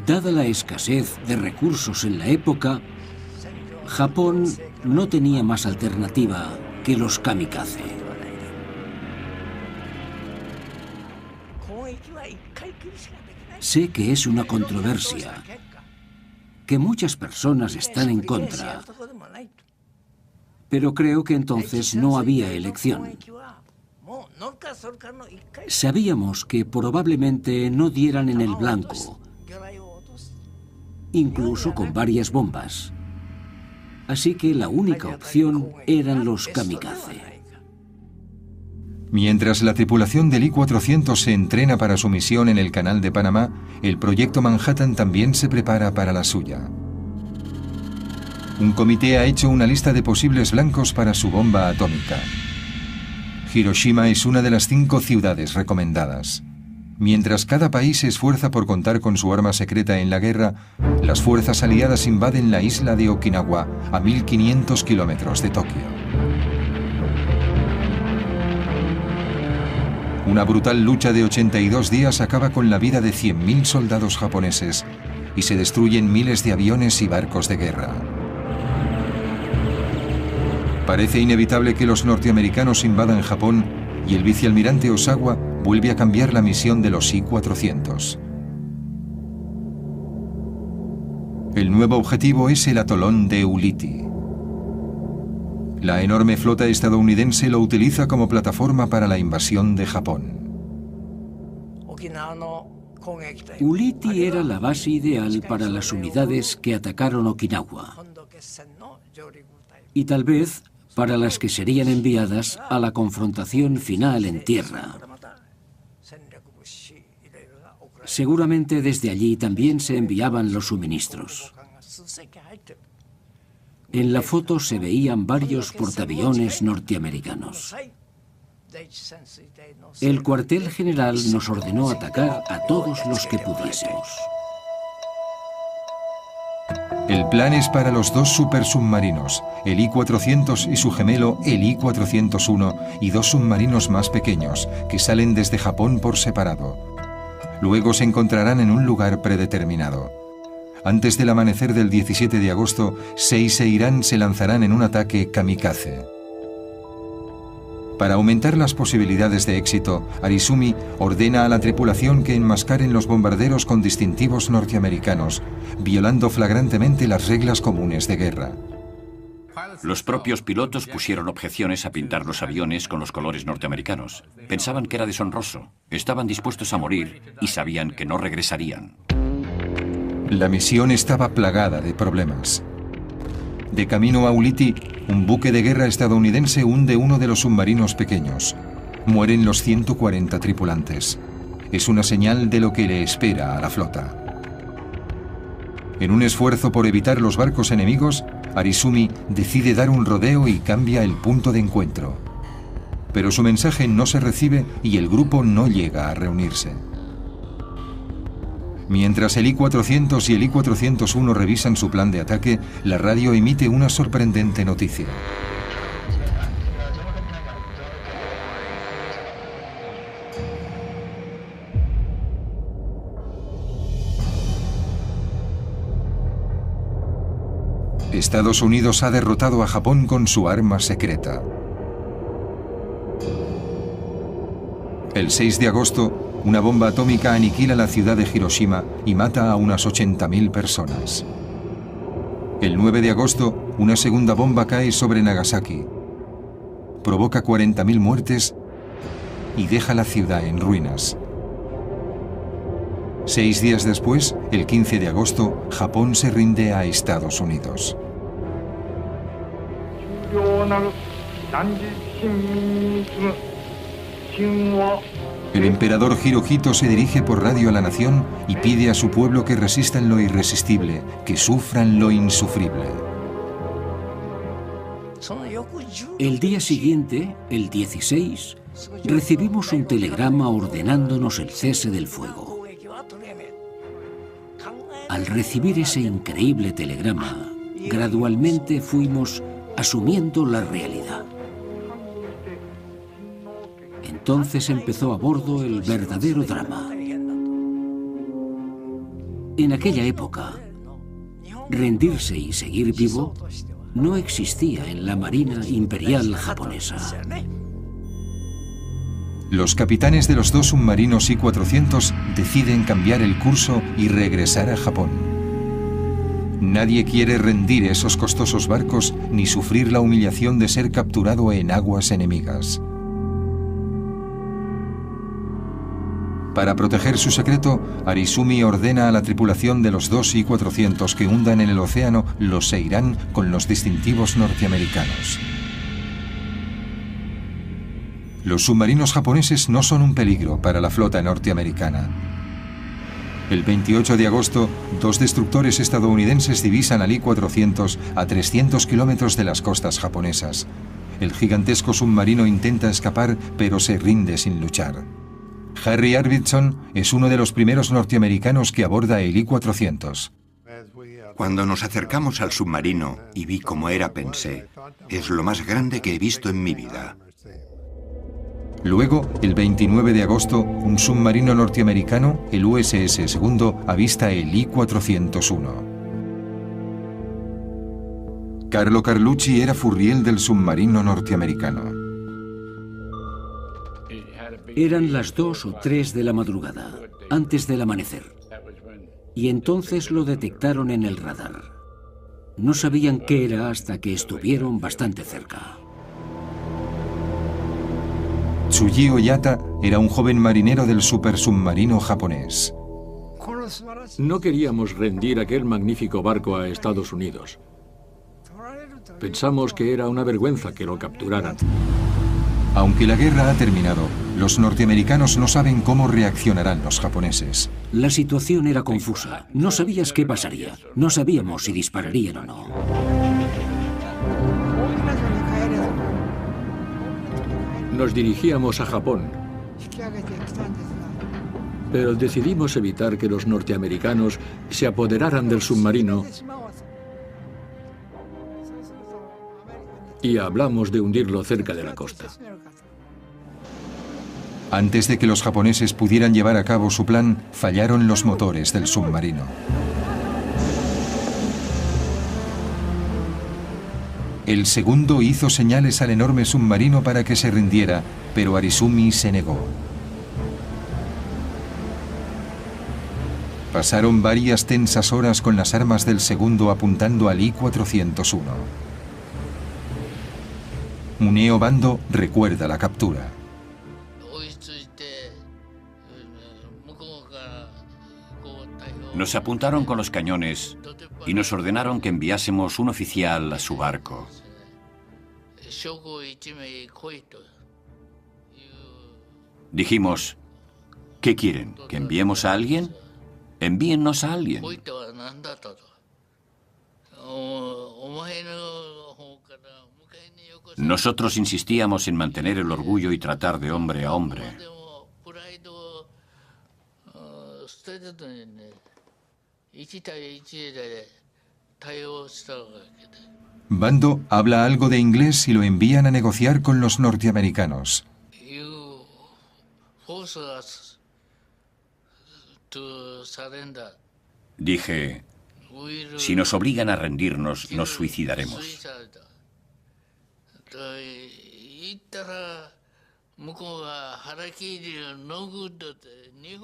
Dada la escasez de recursos en la época, Japón no tenía más alternativa que los kamikaze. Sé que es una controversia, que muchas personas están en contra, pero creo que entonces no había elección. Sabíamos que probablemente no dieran en el blanco, incluso con varias bombas. Así que la única opción eran los kamikaze. Mientras la tripulación del I-400 se entrena para su misión en el Canal de Panamá, el proyecto Manhattan también se prepara para la suya. Un comité ha hecho una lista de posibles blancos para su bomba atómica. Hiroshima es una de las 5 ciudades recomendadas. Mientras cada país se esfuerza por contar con su arma secreta en la guerra, las fuerzas aliadas invaden la isla de Okinawa, a 1.500 kilómetros de Tokio. Una brutal lucha de 82 días acaba con la vida de 100.000 soldados japoneses y se destruyen miles de aviones y barcos de guerra. Parece inevitable que los norteamericanos invadan Japón y el vicealmirante Osawa vuelve a cambiar la misión de los I-400. El nuevo objetivo es el atolón de Ulithi. La enorme flota estadounidense lo utiliza como plataforma para la invasión de Japón. Ulithi era la base ideal para las unidades que atacaron Okinawa y tal vez para las que serían enviadas a la confrontación final en tierra. Seguramente desde allí también se enviaban los suministros. En la foto se veían varios portaaviones norteamericanos. El cuartel general nos ordenó atacar a todos los que pudiésemos. El plan es para los 2 supersubmarinos, el I-400 y su gemelo, el I-401, y 2 submarinos más pequeños, que salen desde Japón por separado. Luego se encontrarán en un lugar predeterminado. Antes del amanecer del 17 de agosto, Seis e Irán se lanzarán en un ataque kamikaze. Para aumentar las posibilidades de éxito, Arizumi ordena a la tripulación que enmascaren los bombarderos con distintivos norteamericanos, violando flagrantemente las reglas comunes de guerra. Los propios pilotos pusieron objeciones a pintar los aviones con los colores norteamericanos. Pensaban que era deshonroso, estaban dispuestos a morir y sabían que no regresarían. La misión estaba plagada de problemas. De camino a Ulithi, un buque de guerra estadounidense hunde uno de los submarinos pequeños. Mueren los 140 tripulantes. Es una señal de lo que le espera a la flota. En un esfuerzo por evitar los barcos enemigos, Arizumi decide dar un rodeo y cambia el punto de encuentro. Pero su mensaje no se recibe y el grupo no llega a reunirse. Mientras el I-400 y el I-401 revisan su plan de ataque, la radio emite una sorprendente noticia. Estados Unidos ha derrotado a Japón con su arma secreta. El 6 de agosto, una bomba atómica aniquila la ciudad de Hiroshima y mata a unas 80.000 personas. El 9 de agosto, una segunda bomba cae sobre Nagasaki. Provoca 40.000 muertes y deja la ciudad en ruinas. 6 días después, el 15 de agosto, Japón se rinde a Estados Unidos. El emperador Hirohito se dirige por radio a la nación y pide a su pueblo que resistan lo irresistible, que sufran lo insufrible. El día siguiente, el 16, recibimos un telegrama ordenándonos el cese del fuego. Al recibir ese increíble telegrama, gradualmente fuimos asumiendo la realidad. Entonces empezó a bordo el verdadero drama. En aquella época, rendirse y seguir vivo no existía en la Marina Imperial japonesa. Los capitanes de los 2 submarinos I-400 deciden cambiar el curso y regresar a Japón. Nadie quiere rendir esos costosos barcos ni sufrir la humillación de ser capturado en aguas enemigas. Para proteger su secreto, Arizumi ordena a la tripulación de los 2 I-400 que hundan en el océano los Seiran con los distintivos norteamericanos. Los submarinos japoneses no son un peligro para la flota norteamericana. El 28 de agosto, 2 destructores estadounidenses divisan al I-400 a 300 kilómetros de las costas japonesas. El gigantesco submarino intenta escapar, pero se rinde sin luchar. Harry Arvidsson es uno de los primeros norteamericanos que aborda el I-400. Cuando nos acercamos al submarino y vi cómo era, pensé, es lo más grande que he visto en mi vida. Luego, el 29 de agosto, un submarino norteamericano, el USS Segundo, avista el I-401. Carlo Carlucci era furriel del submarino norteamericano. Eran las 2 o 3 de la madrugada, antes del amanecer. Y entonces lo detectaron en el radar. No sabían qué era hasta que estuvieron bastante cerca. Tsuji Oyata era un joven marinero del supersubmarino japonés. No queríamos rendir aquel magnífico barco a Estados Unidos. Pensamos que era una vergüenza que lo capturaran. Aunque la guerra ha terminado, los norteamericanos no saben cómo reaccionarán los japoneses. La situación era confusa. No sabías qué pasaría. No sabíamos si dispararían o no. Nos dirigíamos a Japón, pero decidimos evitar que los norteamericanos se apoderaran del submarino y hablamos de hundirlo cerca de la costa. Antes de que los japoneses pudieran llevar a cabo su plan, fallaron los motores del submarino. El Segundo hizo señales al enorme submarino para que se rindiera, pero Arizumi se negó. Pasaron varias tensas horas con las armas del Segundo apuntando al I-401. Muneo Bando recuerda la captura. Nos apuntaron con los cañones y nos ordenaron que enviásemos un oficial a su barco. Dijimos, ¿qué quieren? ¿Que enviemos a alguien? Envíennos a alguien. Nosotros insistíamos en mantener el orgullo y tratar de hombre a hombre. Bando habla algo de inglés y lo envían a negociar con los norteamericanos. Dije, si nos obligan a rendirnos, nos suicidaremos.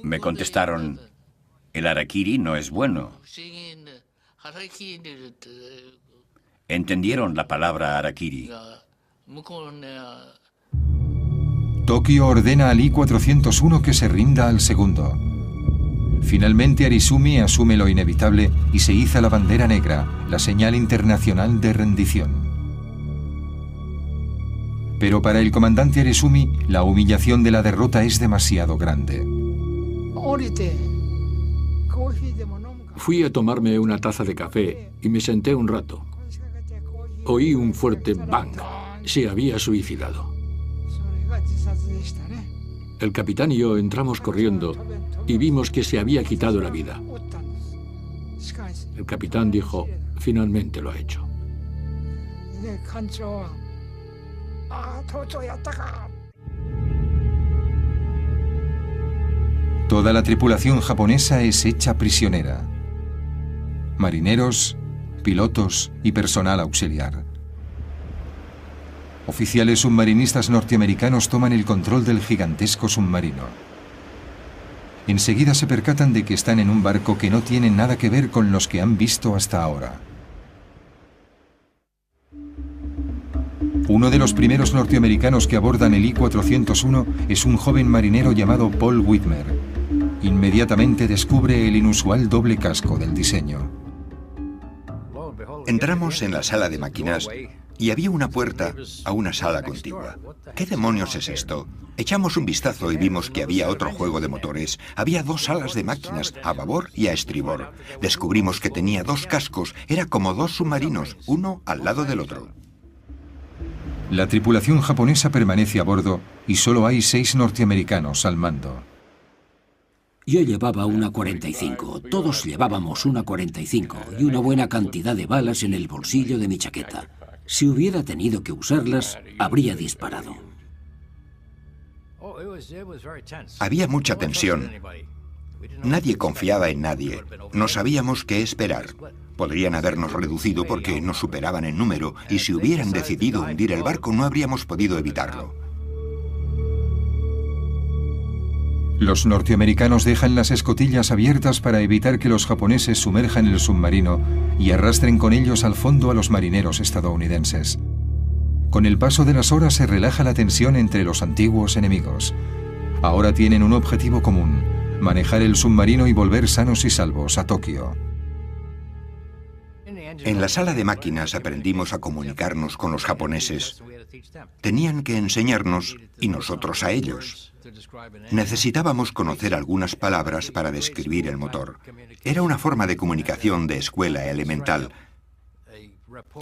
Me contestaron, el harakiri no es bueno. Entendieron la palabra harakiri. Tokio ordena al I-401 que se rinda al Segundo. Finalmente Arizumi asume lo inevitable y se iza la bandera negra, la señal internacional de rendición. Pero para el comandante Arizumi, la humillación de la derrota es demasiado grande. Fui a tomarme una taza de café y me senté un rato. Oí un fuerte bang. Se había suicidado. El capitán y yo entramos corriendo y vimos que se había quitado la vida. El capitán dijo, finalmente lo ha hecho. Toda la tripulación japonesa es hecha prisionera. Marineros, pilotos y personal auxiliar. Oficiales submarinistas norteamericanos toman el control del gigantesco submarino. Enseguida se percatan de que están en un barco que no tiene nada que ver con los que han visto hasta ahora. Uno de los primeros norteamericanos que abordan el I-401 es un joven marinero llamado Paul Whitmer. Inmediatamente descubre el inusual doble casco del diseño. Entramos en la sala de máquinas y había una puerta a una sala contigua. ¿Qué demonios es esto? Echamos un vistazo y vimos que había otro juego de motores. Había dos salas de máquinas, a babor y a estribor. Descubrimos que tenía dos cascos, era como dos submarinos, uno al lado del otro. La tripulación japonesa permanece a bordo y solo hay 6 norteamericanos al mando. Yo llevaba una 45, todos llevábamos una 45 y una buena cantidad de balas en el bolsillo de mi chaqueta. Si hubiera tenido que usarlas, habría disparado. Había mucha tensión. Nadie confiaba en nadie. No sabíamos qué esperar. Podrían habernos reducido porque nos superaban en número y si hubieran decidido hundir el barco no habríamos podido evitarlo. Los norteamericanos dejan las escotillas abiertas para evitar que los japoneses sumerjan el submarino y arrastren con ellos al fondo a los marineros estadounidenses. Con el paso de las horas se relaja la tensión entre los antiguos enemigos. Ahora tienen un objetivo común: manejar el submarino y volver sanos y salvos a Tokio. En la sala de máquinas aprendimos a comunicarnos con los japoneses. Tenían que enseñarnos y nosotros a ellos. Necesitábamos conocer algunas palabras para describir el motor. Era una forma de comunicación de escuela elemental.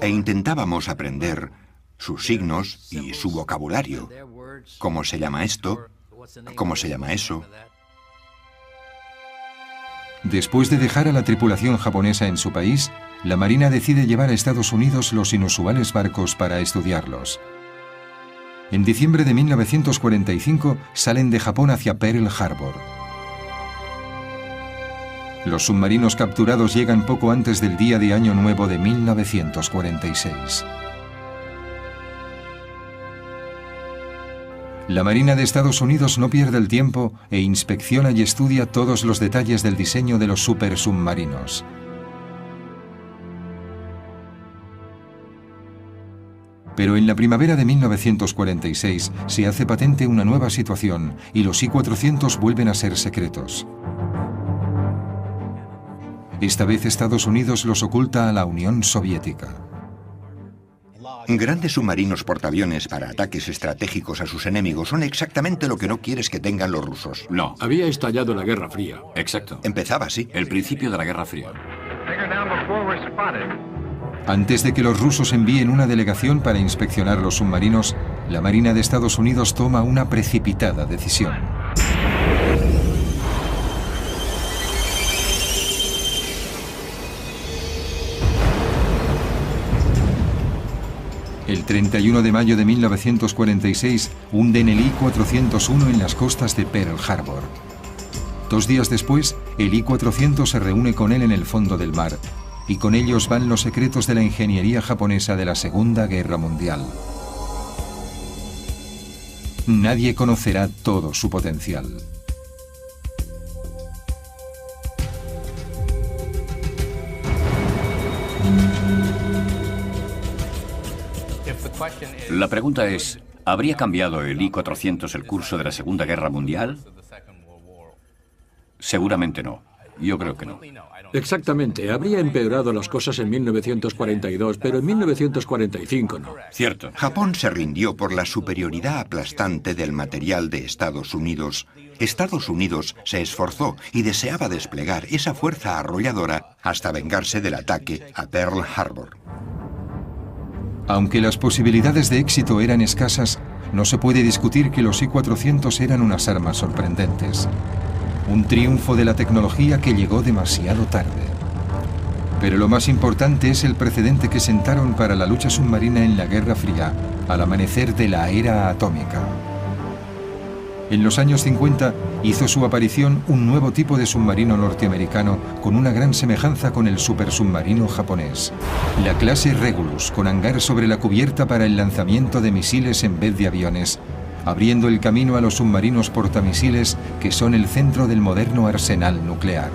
E intentábamos aprender sus signos y su vocabulario. ¿Cómo se llama esto? ¿Cómo se llama eso? Después de dejar a la tripulación japonesa en su país, la Marina decide llevar a Estados Unidos los inusuales barcos para estudiarlos. En diciembre de 1945 salen de Japón hacia Pearl Harbor. Los submarinos capturados llegan poco antes del día de Año Nuevo de 1946. La Marina de Estados Unidos no pierde el tiempo e inspecciona y estudia todos los detalles del diseño de los supersubmarinos. Pero en la primavera de 1946 se hace patente una nueva situación y los I-400 vuelven a ser secretos. Esta vez Estados Unidos los oculta a la Unión Soviética. Grandes submarinos portaaviones para ataques estratégicos a sus enemigos son exactamente lo que no quieres que tengan los rusos. No. Había estallado la Guerra Fría. Exacto. Empezaba así. El principio de la Guerra Fría. Antes de que los rusos envíen una delegación para inspeccionar los submarinos, la Marina de Estados Unidos toma una precipitada decisión. El 31 de mayo de 1946 hunden el I-401 en las costas de Pearl Harbor. 2 días después, el I-400 se reúne con él en el fondo del mar, y con ellos van los secretos de la ingeniería japonesa de la Segunda Guerra Mundial. Nadie conocerá todo su potencial. La pregunta es, ¿habría cambiado el I-400 el curso de la Segunda Guerra Mundial? Seguramente no. Yo creo que no. Exactamente. Habría empeorado las cosas en 1942, pero en 1945 no. Cierto. Japón se rindió por la superioridad aplastante del material de Estados Unidos. Estados Unidos se esforzó y deseaba desplegar esa fuerza arrolladora hasta vengarse del ataque a Pearl Harbor. Aunque las posibilidades de éxito eran escasas, no se puede discutir que los I-400 eran unas armas sorprendentes. Un triunfo de la tecnología que llegó demasiado tarde. Pero lo más importante es el precedente que sentaron para la lucha submarina en la Guerra Fría, al amanecer de la era atómica. En los años 50 hizo su aparición un nuevo tipo de submarino norteamericano con una gran semejanza con el supersubmarino japonés. La clase Regulus, con hangar sobre la cubierta para el lanzamiento de misiles en vez de aviones, abriendo el camino a los submarinos portamisiles que son el centro del moderno arsenal nuclear.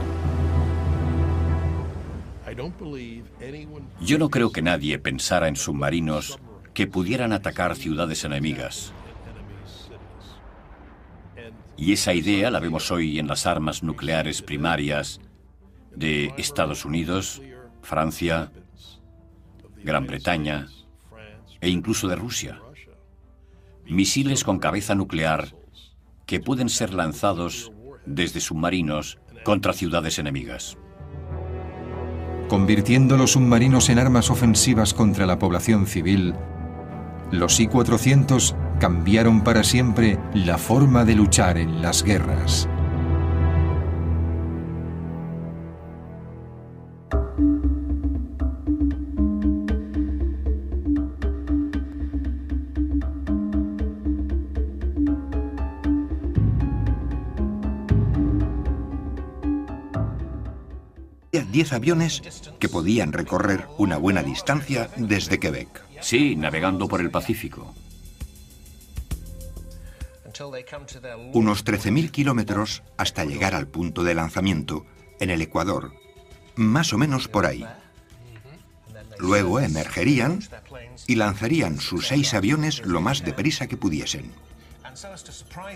Yo no creo que nadie pensara en submarinos que pudieran atacar ciudades enemigas. Y esa idea la vemos hoy en las armas nucleares primarias de Estados Unidos, Francia, Gran Bretaña e incluso de Rusia. Misiles con cabeza nuclear que pueden ser lanzados desde submarinos contra ciudades enemigas. Convirtiendo los submarinos en armas ofensivas contra la población civil, los I-400 cambiaron para siempre la forma de luchar en las guerras. Había 10 aviones que podían recorrer una buena distancia desde Quebec. Sí, navegando por el Pacífico. Unos 13.000 kilómetros hasta llegar al punto de lanzamiento, en el Ecuador, más o menos por ahí. Luego emergerían y lanzarían sus 6 aviones lo más deprisa que pudiesen.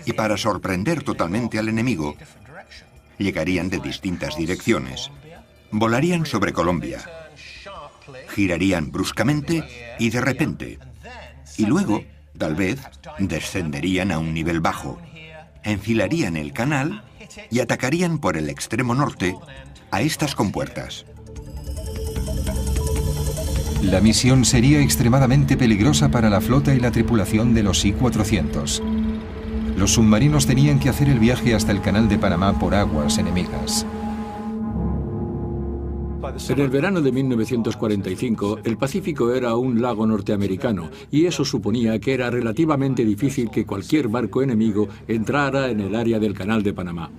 Y para sorprender totalmente al enemigo, llegarían de distintas direcciones. Volarían sobre Colombia, girarían bruscamente y de repente, y luego, tal vez, descenderían a un nivel bajo, enfilarían el canal y atacarían por el extremo norte a estas compuertas. La misión sería extremadamente peligrosa para la flota y la tripulación de los I-400. Los submarinos tenían que hacer el viaje hasta el Canal de Panamá por aguas enemigas. En el verano de 1945, el Pacífico era un lago norteamericano y eso suponía que era relativamente difícil que cualquier barco enemigo entrara en el área del Canal de Panamá.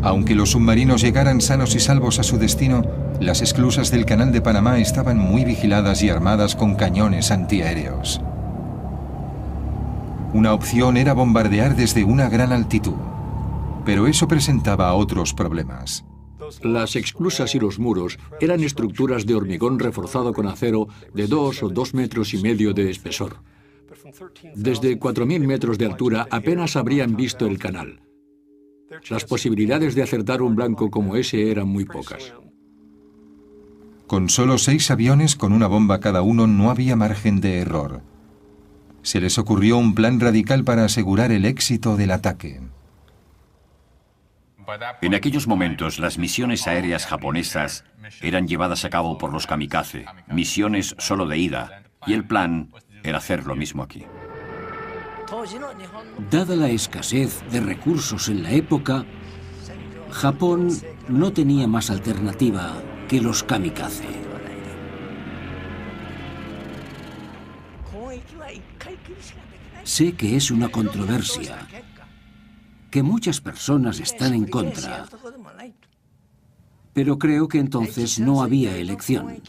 Aunque los submarinos llegaran sanos y salvos a su destino, las esclusas del Canal de Panamá estaban muy vigiladas y armadas con cañones antiaéreos. Una opción era bombardear desde una gran altitud, pero eso presentaba otros problemas. Las esclusas y los muros eran estructuras de hormigón reforzado con acero de 2 o 2,5 metros de espesor. Desde 4.000 metros de altura apenas habrían visto el canal. Las posibilidades de acertar un blanco como ese eran muy pocas. Con solo 6 aviones con una bomba cada uno no había margen de error. Se les ocurrió un plan radical para asegurar el éxito del ataque. En aquellos momentos, las misiones aéreas japonesas eran llevadas a cabo por los kamikaze, misiones solo de ida, y el plan era hacer lo mismo aquí. Dada la escasez de recursos en la época, Japón no tenía más alternativa que los kamikaze. Sé que es una controversia, que muchas personas están en contra, pero creo que entonces no había elección.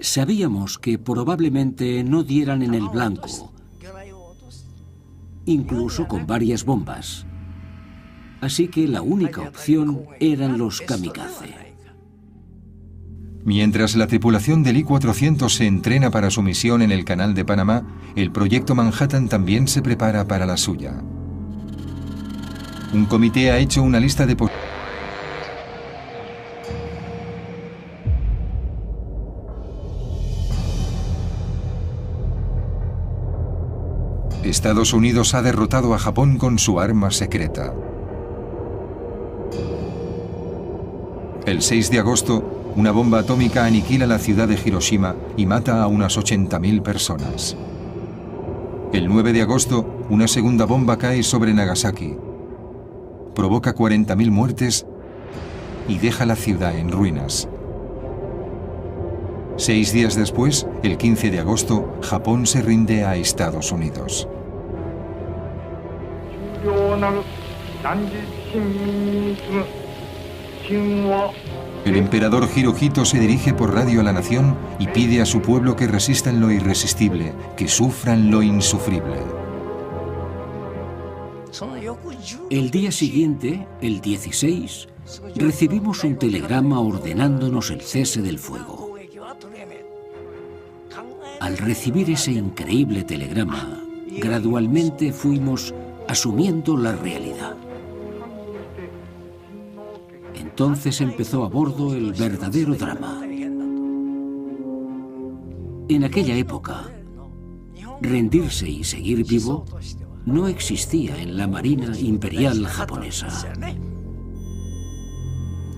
Sabíamos que probablemente no dieran en el blanco, incluso con varias bombas. Así que la única opción eran los kamikaze. Mientras la tripulación del I-400 se entrena para su misión en el Canal de Panamá, el proyecto Manhattan también se prepara para la suya. Un comité ha hecho una lista de Estados Unidos ha derrotado a Japón con su arma secreta. El 6 de agosto, una bomba atómica aniquila la ciudad de Hiroshima y mata a unas 80.000 personas. El 9 de agosto, una segunda bomba cae sobre Nagasaki. Provoca 40.000 muertes y deja la ciudad en ruinas. 6 días después, el 15 de agosto, Japón se rinde a Estados Unidos. El emperador Hirohito se dirige por radio a la nación y pide a su pueblo que resistan lo irresistible, que sufran lo insufrible. El día siguiente, el 16, recibimos un telegrama ordenándonos el cese del fuego. Al recibir ese increíble telegrama, gradualmente fuimos asumiendo la realidad. Entonces empezó a bordo el verdadero drama. En aquella época, rendirse y seguir vivo no existía en la Marina Imperial japonesa.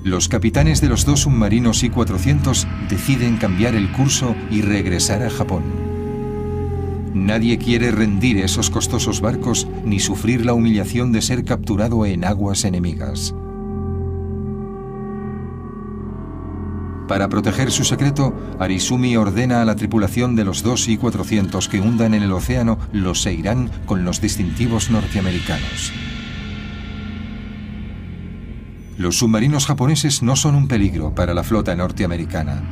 Los capitanes de los dos submarinos I-400 deciden cambiar el curso y regresar a Japón. Nadie quiere rendir esos costosos barcos ni sufrir la humillación de ser capturado en aguas enemigas. Para proteger su secreto, Arizumi ordena a la tripulación de los dos I-400 que hundan en el océano los Seiran con los distintivos norteamericanos. Los submarinos japoneses no son un peligro para la flota norteamericana.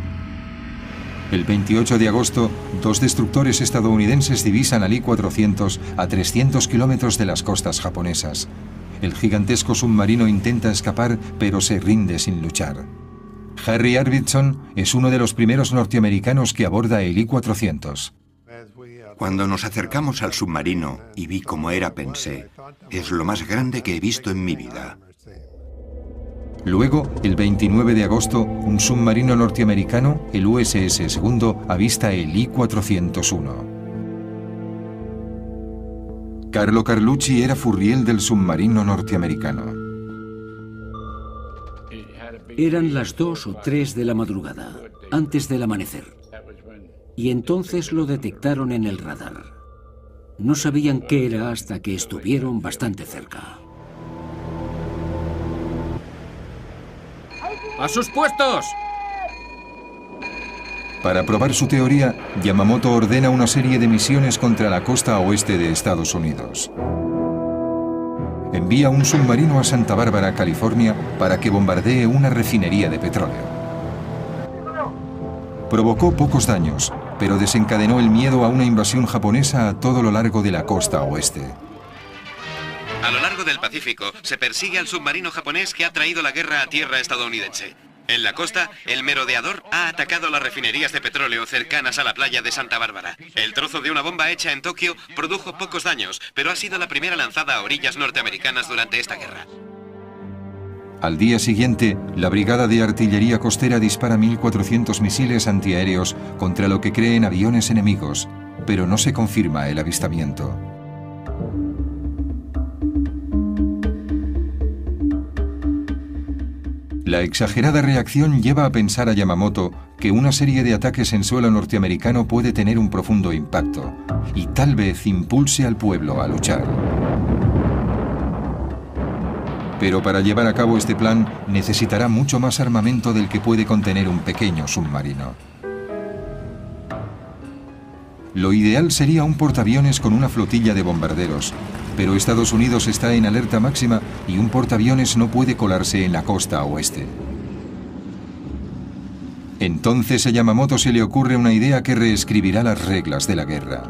El 28 de agosto, dos destructores estadounidenses divisan al I-400 a 300 kilómetros de las costas japonesas. El gigantesco submarino intenta escapar, pero se rinde sin luchar. Harry Arvidsson es uno de los primeros norteamericanos que aborda el I-400. Cuando nos acercamos al submarino y vi cómo era, pensé, es lo más grande que he visto en mi vida. Luego, el 29 de agosto, un submarino norteamericano, el USS Segundo, avista el I-401. Carlo Carlucci era furriel del submarino norteamericano. Eran las 2 o 3 de la madrugada, antes del amanecer. Y entonces lo detectaron en el radar. No sabían qué era hasta que estuvieron bastante cerca. ¡A sus puestos! Para probar su teoría, Yamamoto ordena una serie de misiones contra la costa oeste de Estados Unidos. Envía un submarino a Santa Bárbara, California, para que bombardee una refinería de petróleo. Provocó pocos daños, pero desencadenó el miedo a una invasión japonesa a todo lo largo de la costa oeste. A lo largo del Pacífico se persigue al submarino japonés que ha traído la guerra a tierra estadounidense. En la costa, el merodeador ha atacado las refinerías de petróleo cercanas a la playa de Santa Bárbara. El trozo de una bomba hecha en Tokio produjo pocos daños, pero ha sido la primera lanzada a orillas norteamericanas durante esta guerra. Al día siguiente, la Brigada de Artillería Costera dispara 1.400 misiles antiaéreos contra lo que creen aviones enemigos, pero no se confirma el avistamiento. La exagerada reacción lleva a pensar a Yamamoto que una serie de ataques en suelo norteamericano puede tener un profundo impacto y tal vez impulse al pueblo a luchar. Pero para llevar a cabo este plan necesitará mucho más armamento del que puede contener un pequeño submarino. Lo ideal sería un portaaviones con una flotilla de bombarderos, pero Estados Unidos está en alerta máxima y un portaaviones no puede colarse en la costa oeste. Entonces a Yamamoto se le ocurre una idea que reescribirá las reglas de la guerra.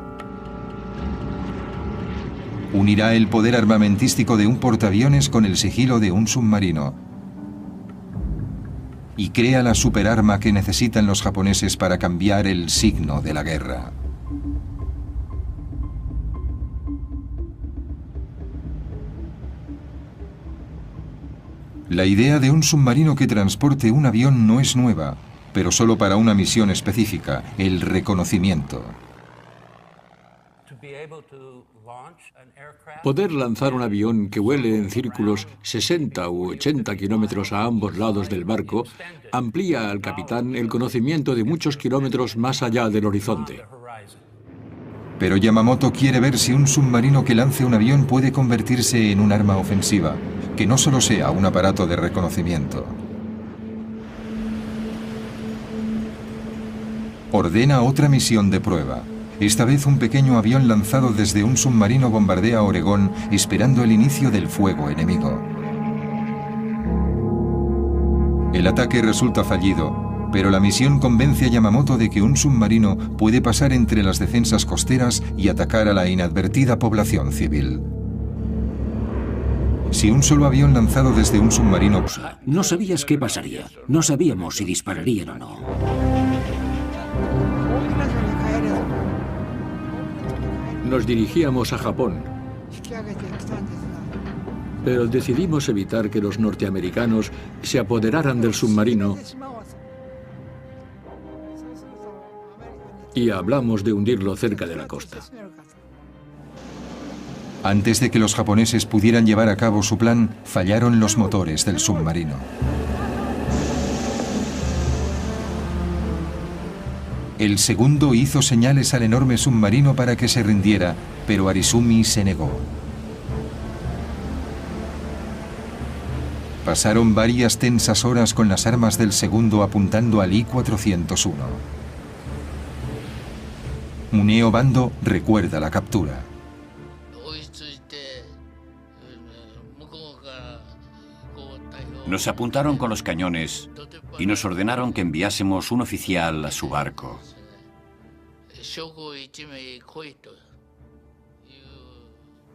Unirá el poder armamentístico de un portaaviones con el sigilo de un submarino y crea la superarma que necesitan los japoneses para cambiar el signo de la guerra. La idea de un submarino que transporte un avión no es nueva, pero solo para una misión específica, el reconocimiento. Poder lanzar un avión que vuele en círculos 60 u 80 kilómetros a ambos lados del barco amplía al capitán el conocimiento de muchos kilómetros más allá del horizonte. Pero Yamamoto quiere ver si un submarino que lance un avión puede convertirse en un arma ofensiva, que no solo sea un aparato de reconocimiento. Ordena otra misión de prueba. Esta vez un pequeño avión lanzado desde un submarino bombardea Oregón esperando el inicio del fuego enemigo. El ataque resulta fallido, pero la misión convence a Yamamoto de que un submarino puede pasar entre las defensas costeras y atacar a la inadvertida población civil. Si un solo avión lanzado desde un submarino... No sabías qué pasaría. No sabíamos si dispararían o no. Nos dirigíamos a Japón, pero decidimos evitar que los norteamericanos se apoderaran del submarino y hablamos de hundirlo cerca de la costa. Antes de que los japoneses pudieran llevar a cabo su plan, fallaron los motores del submarino. El segundo hizo señales al enorme submarino para que se rindiera, pero Arizumi se negó. Pasaron varias tensas horas con las armas del segundo apuntando al I-401. Muneo Bando recuerda la captura. Nos apuntaron con los cañones y nos ordenaron que enviásemos un oficial a su barco.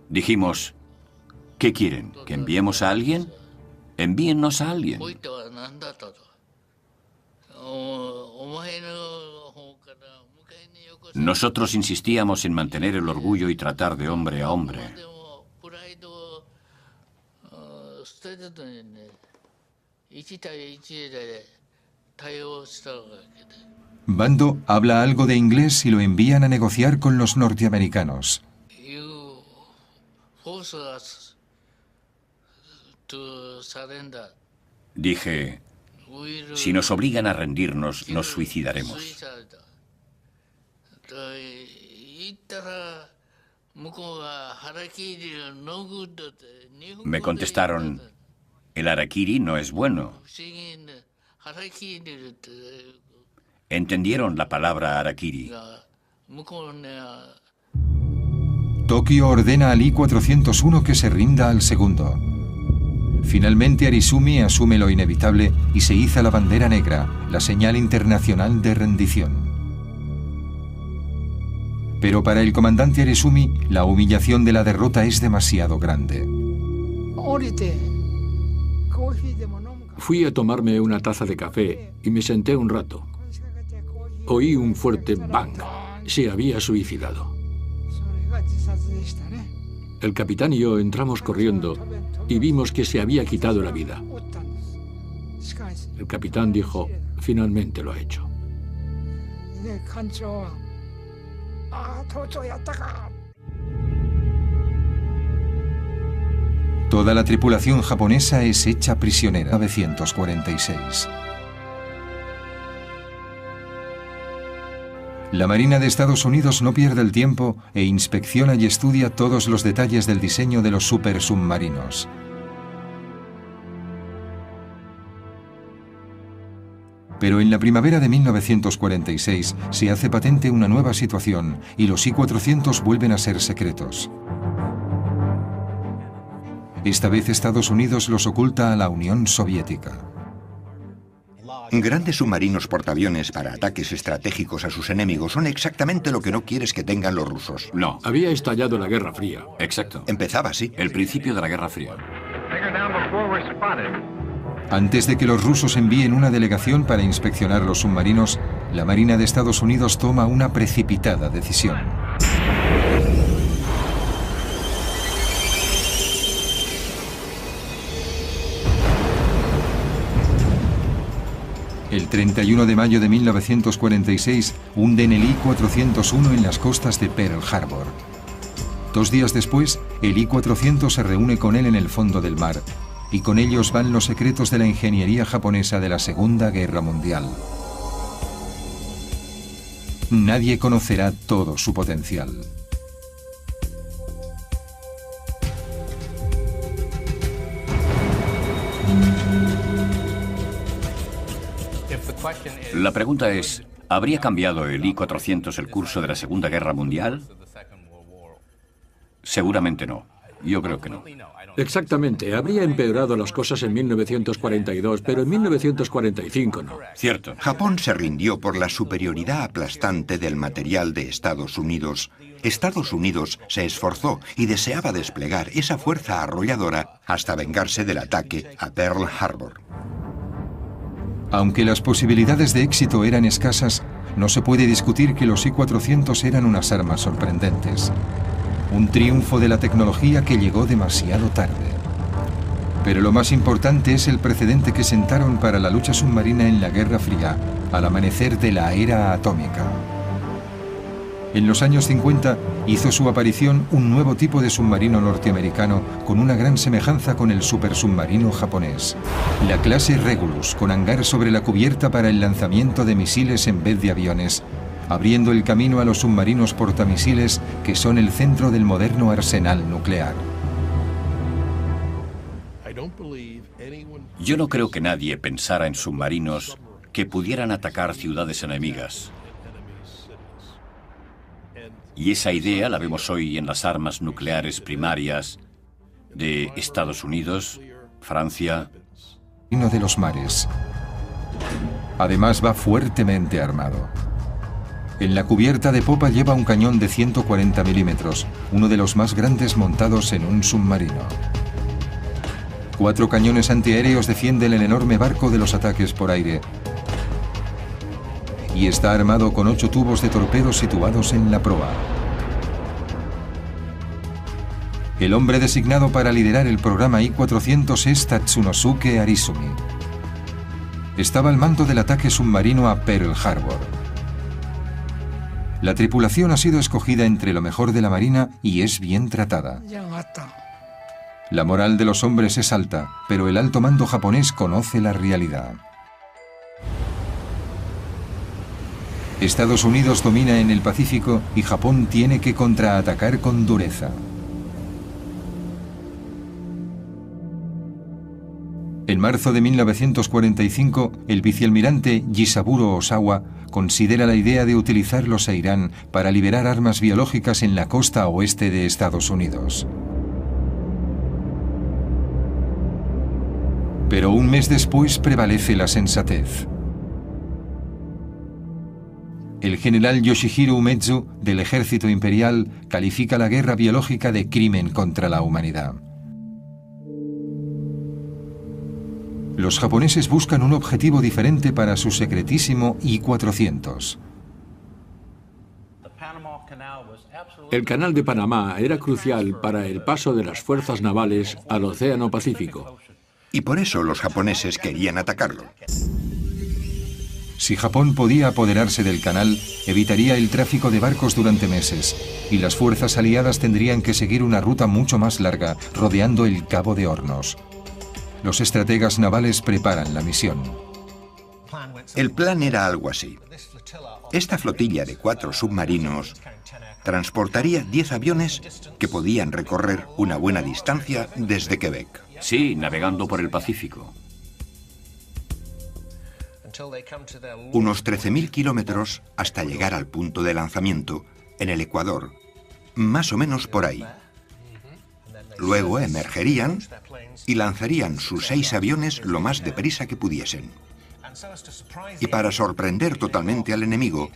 Dijimos, ¿qué quieren? ¿Que enviemos a alguien? Envíennos a alguien. Nosotros insistíamos en mantener el orgullo y tratar de hombre a hombre. Bando habla algo de inglés y lo envían a negociar con los norteamericanos. Dije, si nos obligan a rendirnos, nos suicidaremos. Me contestaron, el harakiri no es bueno. Entendieron la palabra harakiri. Tokio ordena al I-401 que se rinda al segundo. Finalmente Arizumi asume lo inevitable y se iza la bandera negra, la señal internacional de rendición. Pero para el comandante Arizumi, la humillación de la derrota es demasiado grande. Fui a tomarme una taza de café y me senté un rato. Oí un fuerte bang. Se había suicidado. El capitán y yo entramos corriendo y vimos que se había quitado la vida. El capitán dijo, finalmente lo ha hecho. Toda la tripulación japonesa es hecha prisionera. 1946. La Marina de Estados Unidos no pierde el tiempo e inspecciona y estudia todos los detalles del diseño de los supersubmarinos. Pero en la primavera de 1946 se hace patente una nueva situación y los I-400 vuelven a ser secretos. Esta vez Estados Unidos los oculta a la Unión Soviética. Grandes submarinos portaaviones para ataques estratégicos a sus enemigos son exactamente lo que no quieres que tengan los rusos. No. Había estallado la Guerra Fría. Exacto. Empezaba así. El principio de la Guerra Fría. Antes de que los rusos envíen una delegación para inspeccionar los submarinos, la Marina de Estados Unidos toma una precipitada decisión. El 31 de mayo de 1946 hunden el I-401 en las costas de Pearl Harbor. 2 días después, el I-400 se reúne con él en el fondo del mar, y con ellos van los secretos de la ingeniería japonesa de la Segunda Guerra Mundial. Nadie conocerá todo su potencial. La pregunta es, ¿habría cambiado el I-400 el curso de la Segunda Guerra Mundial? Seguramente no. Yo creo que no. Exactamente. Habría empeorado las cosas en 1942, pero en 1945 no. Cierto. Japón se rindió por la superioridad aplastante del material de Estados Unidos. Estados Unidos se esforzó y deseaba desplegar esa fuerza arrolladora hasta vengarse del ataque a Pearl Harbor. Aunque las posibilidades de éxito eran escasas, no se puede discutir que los I-400 eran unas armas sorprendentes. Un triunfo de la tecnología que llegó demasiado tarde. Pero lo más importante es el precedente que sentaron para la lucha submarina en la Guerra Fría, al amanecer de la era atómica. En los años 50 hizo su aparición un nuevo tipo de submarino norteamericano con una gran semejanza con el supersubmarino japonés. La clase Regulus, con hangar sobre la cubierta para el lanzamiento de misiles en vez de aviones, abriendo el camino a los submarinos portamisiles que son el centro del moderno arsenal nuclear. Yo no creo que nadie pensara en submarinos que pudieran atacar ciudades enemigas. Y esa idea la vemos hoy en las armas nucleares primarias de Estados Unidos, Francia. De los mares. Además va fuertemente armado. En la cubierta de popa lleva un cañón de 140 milímetros, uno de los más grandes montados en un submarino. 4 cañones antiaéreos defienden el enorme barco de los ataques por aire. Y está armado con 8 tubos de torpedos situados en la proa. El hombre designado para liderar el programa I-400 es Tatsunosuke Arizumi. Estaba al mando del ataque submarino a Pearl Harbor. La tripulación ha sido escogida entre lo mejor de la Marina y es bien tratada. La moral de los hombres es alta, pero el alto mando japonés conoce la realidad. Estados Unidos domina en el Pacífico y Japón tiene que contraatacar con dureza. En marzo de 1945, el vicealmirante Jisaburo Osawa considera la idea de utilizarlos a Irán para liberar armas biológicas en la costa oeste de Estados Unidos. Pero un mes después prevalece la sensatez. El general Yoshihiro Umezu, del ejército imperial, califica la guerra biológica de crimen contra la humanidad. Los japoneses buscan un objetivo diferente para su secretísimo I-400. El canal de Panamá era crucial para el paso de las fuerzas navales al Océano Pacífico. Y por eso los japoneses querían atacarlo. Si Japón podía apoderarse del canal, evitaría el tráfico de barcos durante meses, y las fuerzas aliadas tendrían que seguir una ruta mucho más larga, rodeando el Cabo de Hornos. Los estrategas navales preparan la misión. El plan era algo así. Esta flotilla de 4 submarinos transportaría 10 aviones que podían recorrer una buena distancia desde Quebec. Sí, navegando por el Pacífico. Unos 13.000 kilómetros hasta llegar al punto de lanzamiento, en el Ecuador, más o menos por ahí. Luego emergerían y lanzarían sus 6 aviones lo más deprisa que pudiesen. Y para sorprender totalmente al enemigo,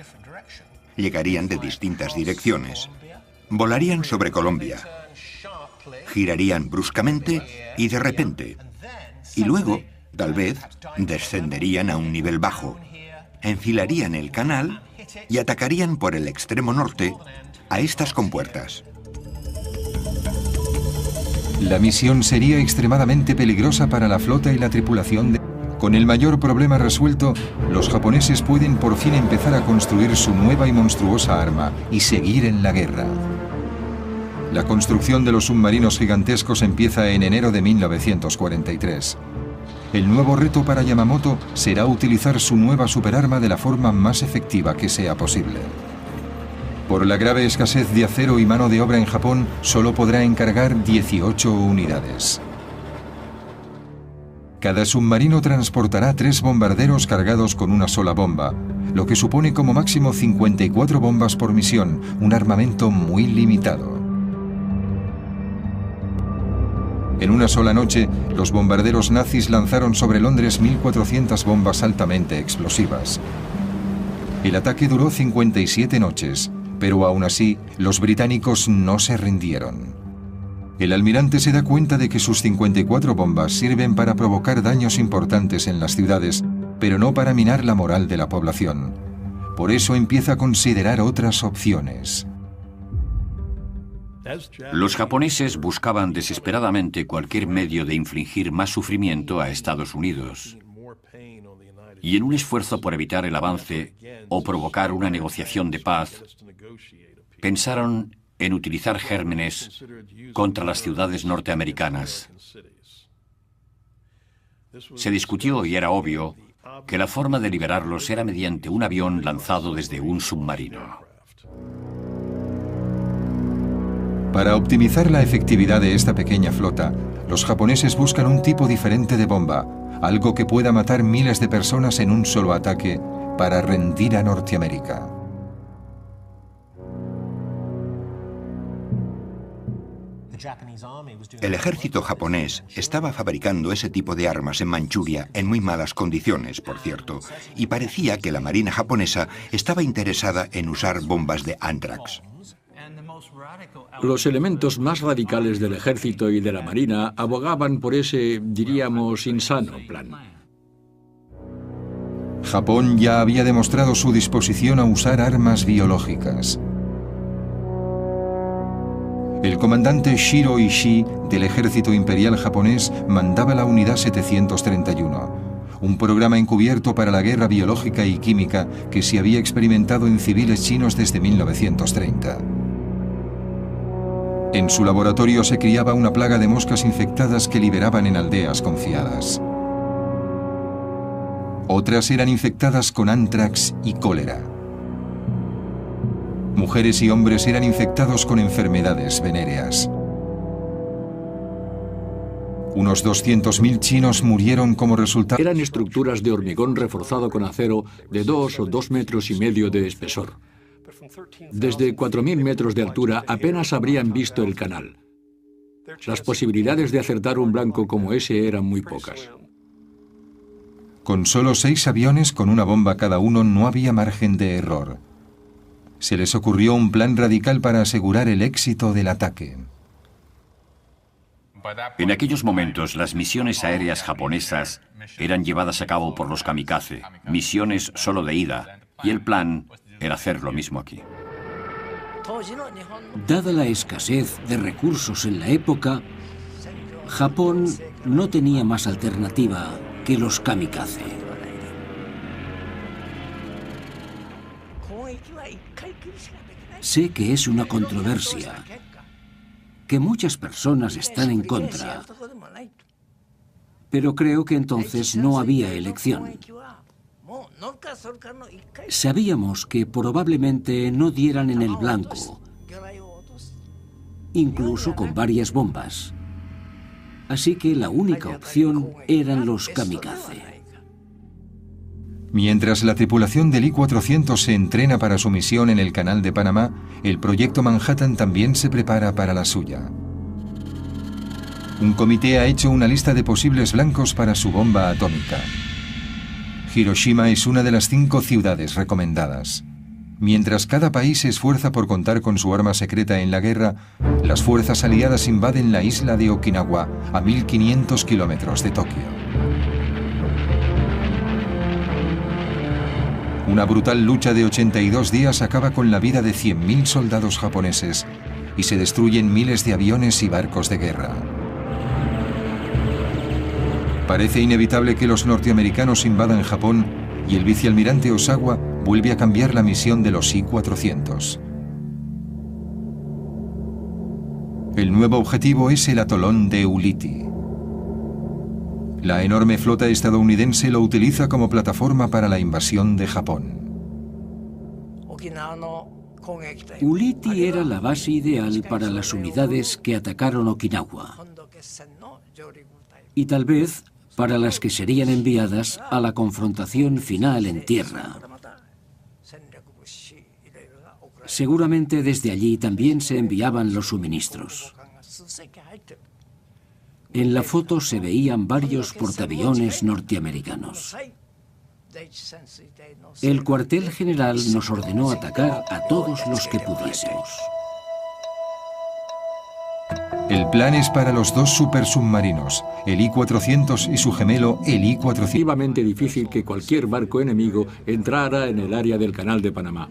llegarían de distintas direcciones. Volarían sobre Colombia, girarían bruscamente y de repente, y luego, tal vez, descenderían a un nivel bajo, enfilarían el canal y atacarían por el extremo norte a estas compuertas. La misión sería extremadamente peligrosa para la flota y la tripulación Con el mayor problema resuelto, los japoneses pueden por fin empezar a construir su nueva y monstruosa arma y seguir en la guerra. La construcción de los submarinos gigantescos empieza en enero de 1943. El nuevo reto para Yamamoto será utilizar su nueva superarma de la forma más efectiva que sea posible. Por la grave escasez de acero y mano de obra en Japón, solo podrá encargar 18 unidades. Cada submarino transportará 3 bombarderos cargados con una sola bomba, lo que supone como máximo 54 bombas por misión, un armamento muy limitado. En una sola noche, los bombarderos nazis lanzaron sobre Londres 1.400 bombas altamente explosivas. El ataque duró 57 noches, pero aún así, los británicos no se rindieron. El almirante se da cuenta de que sus 54 bombas sirven para provocar daños importantes en las ciudades, pero no para minar la moral de la población. Por eso empieza a considerar otras opciones. Los japoneses buscaban desesperadamente cualquier medio de infligir más sufrimiento a Estados Unidos. Y en un esfuerzo por evitar el avance o provocar una negociación de paz, pensaron en utilizar gérmenes contra las ciudades norteamericanas. Se discutió y era obvio que la forma de liberarlos era mediante un avión lanzado desde un submarino. Para optimizar la efectividad de esta pequeña flota, los japoneses buscan un tipo diferente de bomba, algo que pueda matar miles de personas en un solo ataque para rendir a Norteamérica. El ejército japonés estaba fabricando ese tipo de armas en Manchuria en muy malas condiciones, por cierto, y parecía que la marina japonesa estaba interesada en usar bombas de anthrax. Los elementos más radicales del ejército y de la marina abogaban por ese, diríamos, insano plan. Japón ya había demostrado su disposición a usar armas biológicas. El comandante Shiro Ishii del ejército imperial japonés mandaba la unidad 731, un programa encubierto para la guerra biológica y química que se había experimentado en civiles chinos desde 1930. En su laboratorio se criaba una plaga de moscas infectadas que liberaban en aldeas confiadas. Otras eran infectadas con anthrax y cólera. Mujeres y hombres eran infectados con enfermedades venéreas. Unos 200.000 chinos murieron como resultado. Eran estructuras de hormigón reforzado con acero de 2 o 2,5 metros de espesor. Desde 4.000 metros de altura apenas habrían visto el canal. Las posibilidades de acertar un blanco como ese eran muy pocas. Con solo 6 aviones con una bomba cada uno no había margen de error. Se les ocurrió un plan radical para asegurar el éxito del ataque. En aquellos momentos, las misiones aéreas japonesas eran llevadas a cabo por los kamikaze, misiones solo de ida, y el plan era hacer lo mismo aquí. Dada la escasez de recursos en la época, Japón no tenía más alternativa que los kamikaze. Sé que es una controversia, que muchas personas están en contra, pero creo que entonces no había elección. Sabíamos que probablemente no dieran en el blanco, incluso con varias bombas. Así que la única opción eran los kamikaze. Mientras la tripulación del I-400 se entrena para su misión en el Canal de Panamá, el proyecto Manhattan también se prepara para la suya. Un comité ha hecho una lista de posibles blancos para su bomba atómica. Hiroshima es una de las 5 ciudades recomendadas. Mientras cada país se esfuerza por contar con su arma secreta en la guerra, las fuerzas aliadas invaden la isla de Okinawa, a 1.500 kilómetros de Tokio. Una brutal lucha de 82 días acaba con la vida de 100.000 soldados japoneses y se destruyen miles de aviones y barcos de guerra. Parece inevitable que los norteamericanos invadan Japón y el vicealmirante Osawa vuelve a cambiar la misión de los I-400. El nuevo objetivo es el atolón de Ulithi. La enorme flota estadounidense lo utiliza como plataforma para la invasión de Japón. Ulithi era la base ideal para las unidades que atacaron Okinawa y tal vez para las que serían enviadas a la confrontación final en tierra. Seguramente desde allí también se enviaban los suministros. En la foto se veían varios portaaviones norteamericanos. El cuartel general nos ordenó atacar a todos los que pudiésemos. El plan es para los dos supersubmarinos, el I-400 y su gemelo, el I-400. Relativamente difícil que cualquier barco enemigo entrara en el área del Canal de Panamá.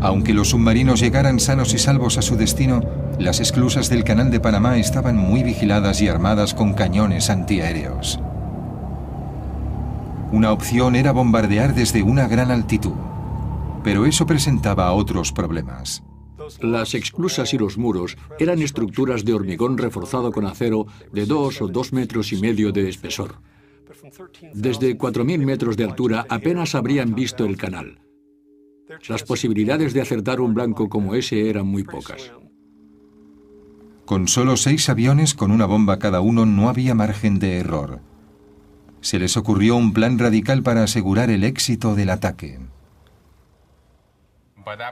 Aunque los submarinos llegaran sanos y salvos a su destino, las esclusas del Canal de Panamá estaban muy vigiladas y armadas con cañones antiaéreos. Una opción era bombardear desde una gran altitud, pero eso presentaba otros problemas. Las esclusas y los muros eran estructuras de hormigón reforzado con acero de 2 o 2,5 metros de espesor. Desde 4.000 metros de altura apenas habrían visto el canal. Las posibilidades de acertar un blanco como ese eran muy pocas. Con solo 6 aviones con una bomba cada uno no había margen de error. Se les ocurrió un plan radical para asegurar el éxito del ataque.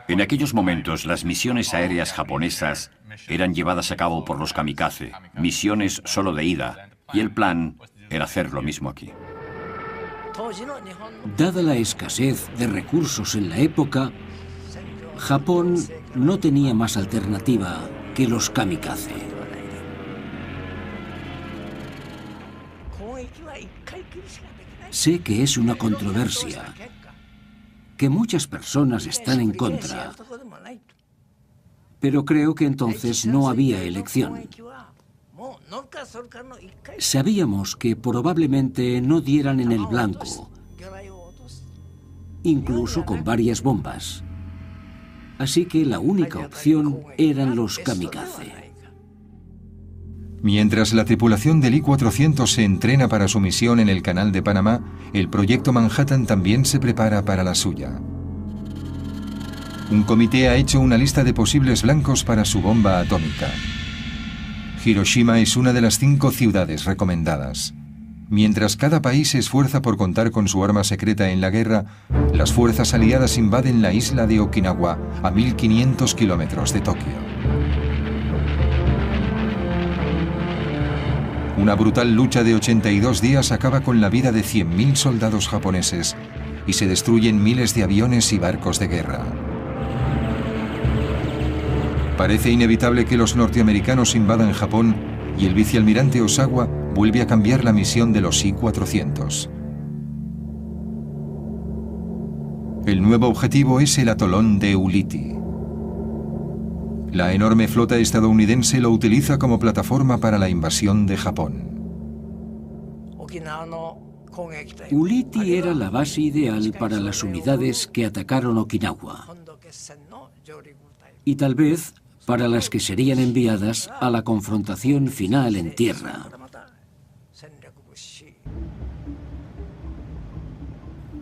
En aquellos momentos, las misiones aéreas japonesas eran llevadas a cabo por los kamikaze, misiones solo de ida, y el plan era hacer lo mismo aquí. Dada la escasez de recursos en la época, Japón no tenía más alternativa que los kamikaze. Sé que es una controversia, que muchas personas están en contra, pero creo que entonces no había elección. Sabíamos que probablemente no dieran en el blanco, incluso con varias bombas. Así que la única opción eran los kamikaze. Mientras la tripulación del I-400 se entrena para su misión en el Canal de Panamá, el proyecto Manhattan también se prepara para la suya. Un comité ha hecho una lista de posibles blancos para su bomba atómica. Hiroshima es una de las 5 ciudades recomendadas. Mientras cada país se esfuerza por contar con su arma secreta en la guerra, las fuerzas aliadas invaden la isla de Okinawa, a 1.500 kilómetros de Tokio. Una brutal lucha de 82 días acaba con la vida de 100.000 soldados japoneses y se destruyen miles de aviones y barcos de guerra. Parece inevitable que los norteamericanos invadan Japón y el vicealmirante Osawa vuelve a cambiar la misión de los I-400. El nuevo objetivo es el atolón de Ulithi. La enorme flota estadounidense lo utiliza como plataforma para la invasión de Japón. Ulithi era la base ideal para las unidades que atacaron Okinawa y tal vez para las que serían enviadas a la confrontación final en tierra.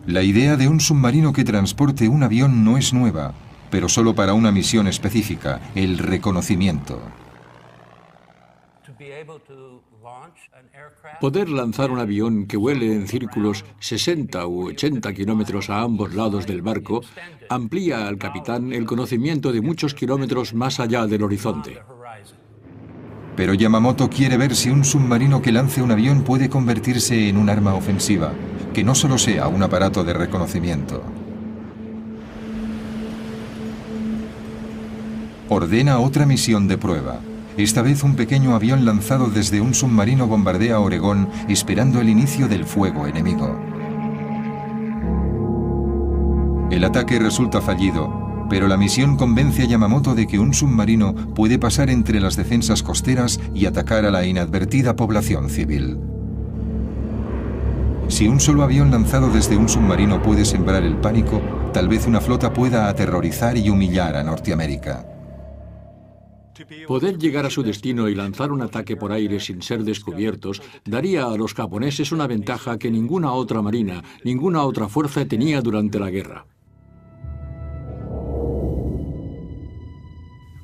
La idea de un submarino que transporte un avión no es nueva, pero solo para una misión específica, el reconocimiento. Poder lanzar un avión que vuele en círculos 60 u 80 kilómetros a ambos lados del barco amplía al capitán el conocimiento de muchos kilómetros más allá del horizonte. Pero Yamamoto quiere ver si un submarino que lance un avión puede convertirse en un arma ofensiva, que no solo sea un aparato de reconocimiento. Ordena otra misión de prueba. Esta vez un pequeño avión lanzado desde un submarino bombardea Oregón esperando el inicio del fuego enemigo. El ataque resulta fallido, Pero la misión convence a Yamamoto de que un submarino puede pasar entre las defensas costeras y atacar a la inadvertida población civil. Si un solo avión lanzado desde un submarino puede sembrar el pánico, tal vez una flota pueda aterrorizar y humillar a Norteamérica. Poder llegar a su destino y lanzar un ataque por aire sin ser descubiertos daría a los japoneses una ventaja que ninguna otra marina, ninguna otra fuerza tenía durante la guerra.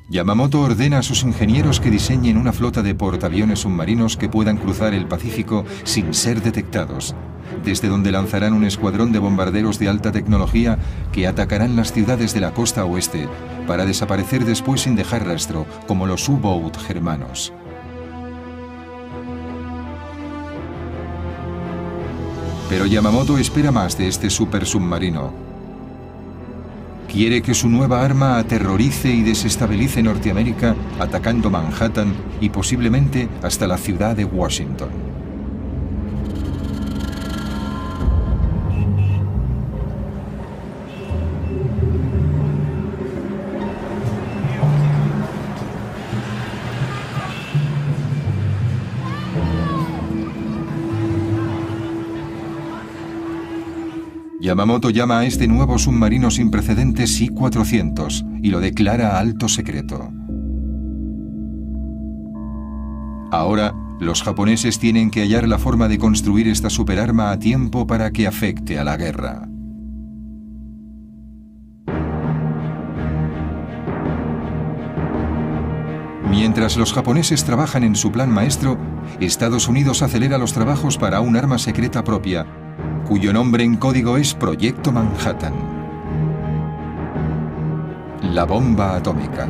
Yamamoto ordena a sus ingenieros que diseñen una flota de portaaviones submarinos que puedan cruzar el Pacífico sin ser detectados, desde donde lanzarán un escuadrón de bombarderos de alta tecnología que atacarán las ciudades de la costa oeste para desaparecer después sin dejar rastro, como los U-Boat germanos. Pero Yamamoto espera más de este supersubmarino. Quiere que su nueva arma aterrorice y desestabilice Norteamérica, atacando Manhattan y posiblemente hasta la ciudad de Washington. Yamamoto llama a este nuevo submarino sin precedentes I-400 y lo declara alto secreto. Ahora, los japoneses tienen que hallar la forma de construir esta superarma a tiempo para que afecte a la guerra. Mientras los japoneses trabajan en su plan maestro, Estados Unidos acelera los trabajos para un arma secreta propia, cuyo nombre en código es Proyecto Manhattan. La bomba atómica.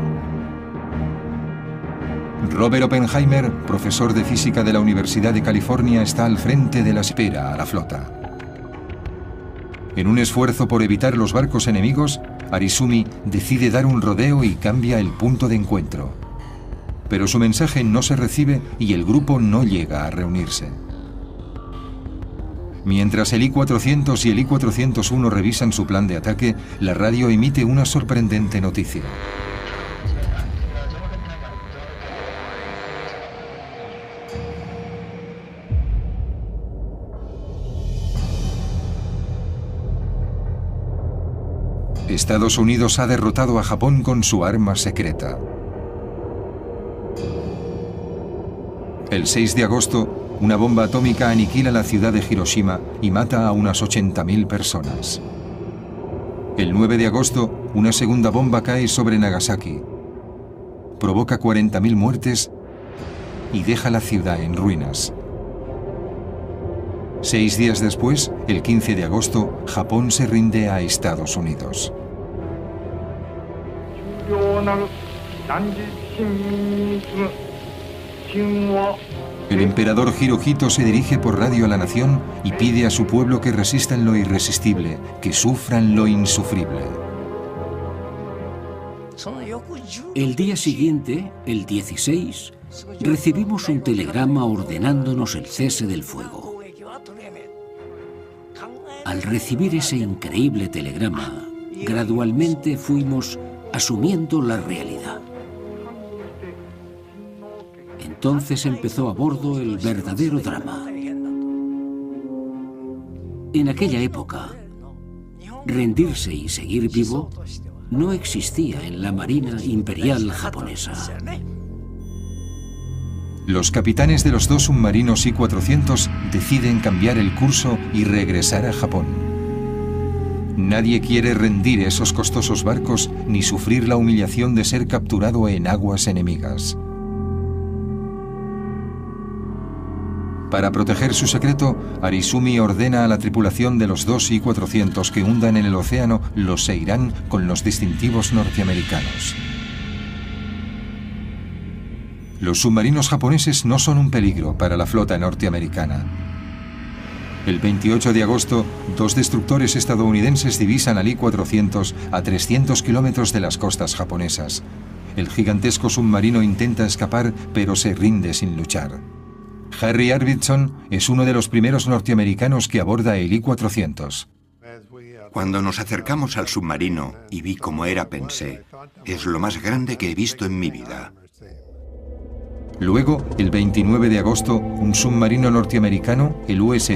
Robert Oppenheimer, profesor de física de la Universidad de California, está al frente de la espera a la flota. En un esfuerzo por evitar los barcos enemigos, Arizumi decide dar un rodeo y cambia el punto de encuentro. Pero su mensaje no se recibe y el grupo no llega a reunirse. Mientras el I-400 y el I-401 revisan su plan de ataque, la radio emite una sorprendente noticia. Estados Unidos ha derrotado a Japón con su arma secreta. El 6 de agosto, una bomba atómica aniquila la ciudad de Hiroshima y mata a unas 80.000 personas. El 9 de agosto, una segunda bomba cae sobre Nagasaki. Provoca 40.000 muertes y deja la ciudad en ruinas. 6 días después, el 15 de agosto, Japón se rinde a Estados Unidos. El emperador Hirohito se dirige por radio a la nación y pide a su pueblo que resistan lo irresistible, que sufran lo insufrible. El día siguiente, el 16, recibimos un telegrama ordenándonos el cese del fuego. Al recibir ese increíble telegrama, gradualmente fuimos asumiendo la realidad. Entonces empezó a bordo el verdadero drama. En aquella época, rendirse y seguir vivo no existía en la Marina Imperial japonesa. Los capitanes de los dos submarinos I-400 deciden cambiar el curso y regresar a Japón. Nadie quiere rendir esos costosos barcos ni sufrir la humillación de ser capturado en aguas enemigas. Para proteger su secreto, Arizumi ordena a la tripulación de los dos I-400 que hundan en el océano los Seiran con los distintivos norteamericanos. Los submarinos japoneses no son un peligro para la flota norteamericana. El 28 de agosto, dos destructores estadounidenses divisan al I-400 a 300 kilómetros de las costas japonesas. El gigantesco submarino intenta escapar, pero se rinde sin luchar. Harry Arvidsson es uno de los primeros norteamericanos que aborda el I-400. Cuando nos acercamos al submarino y vi cómo era, pensé, es lo más grande que he visto en mi vida. Luego, el 29 de agosto, un submarino norteamericano, el USS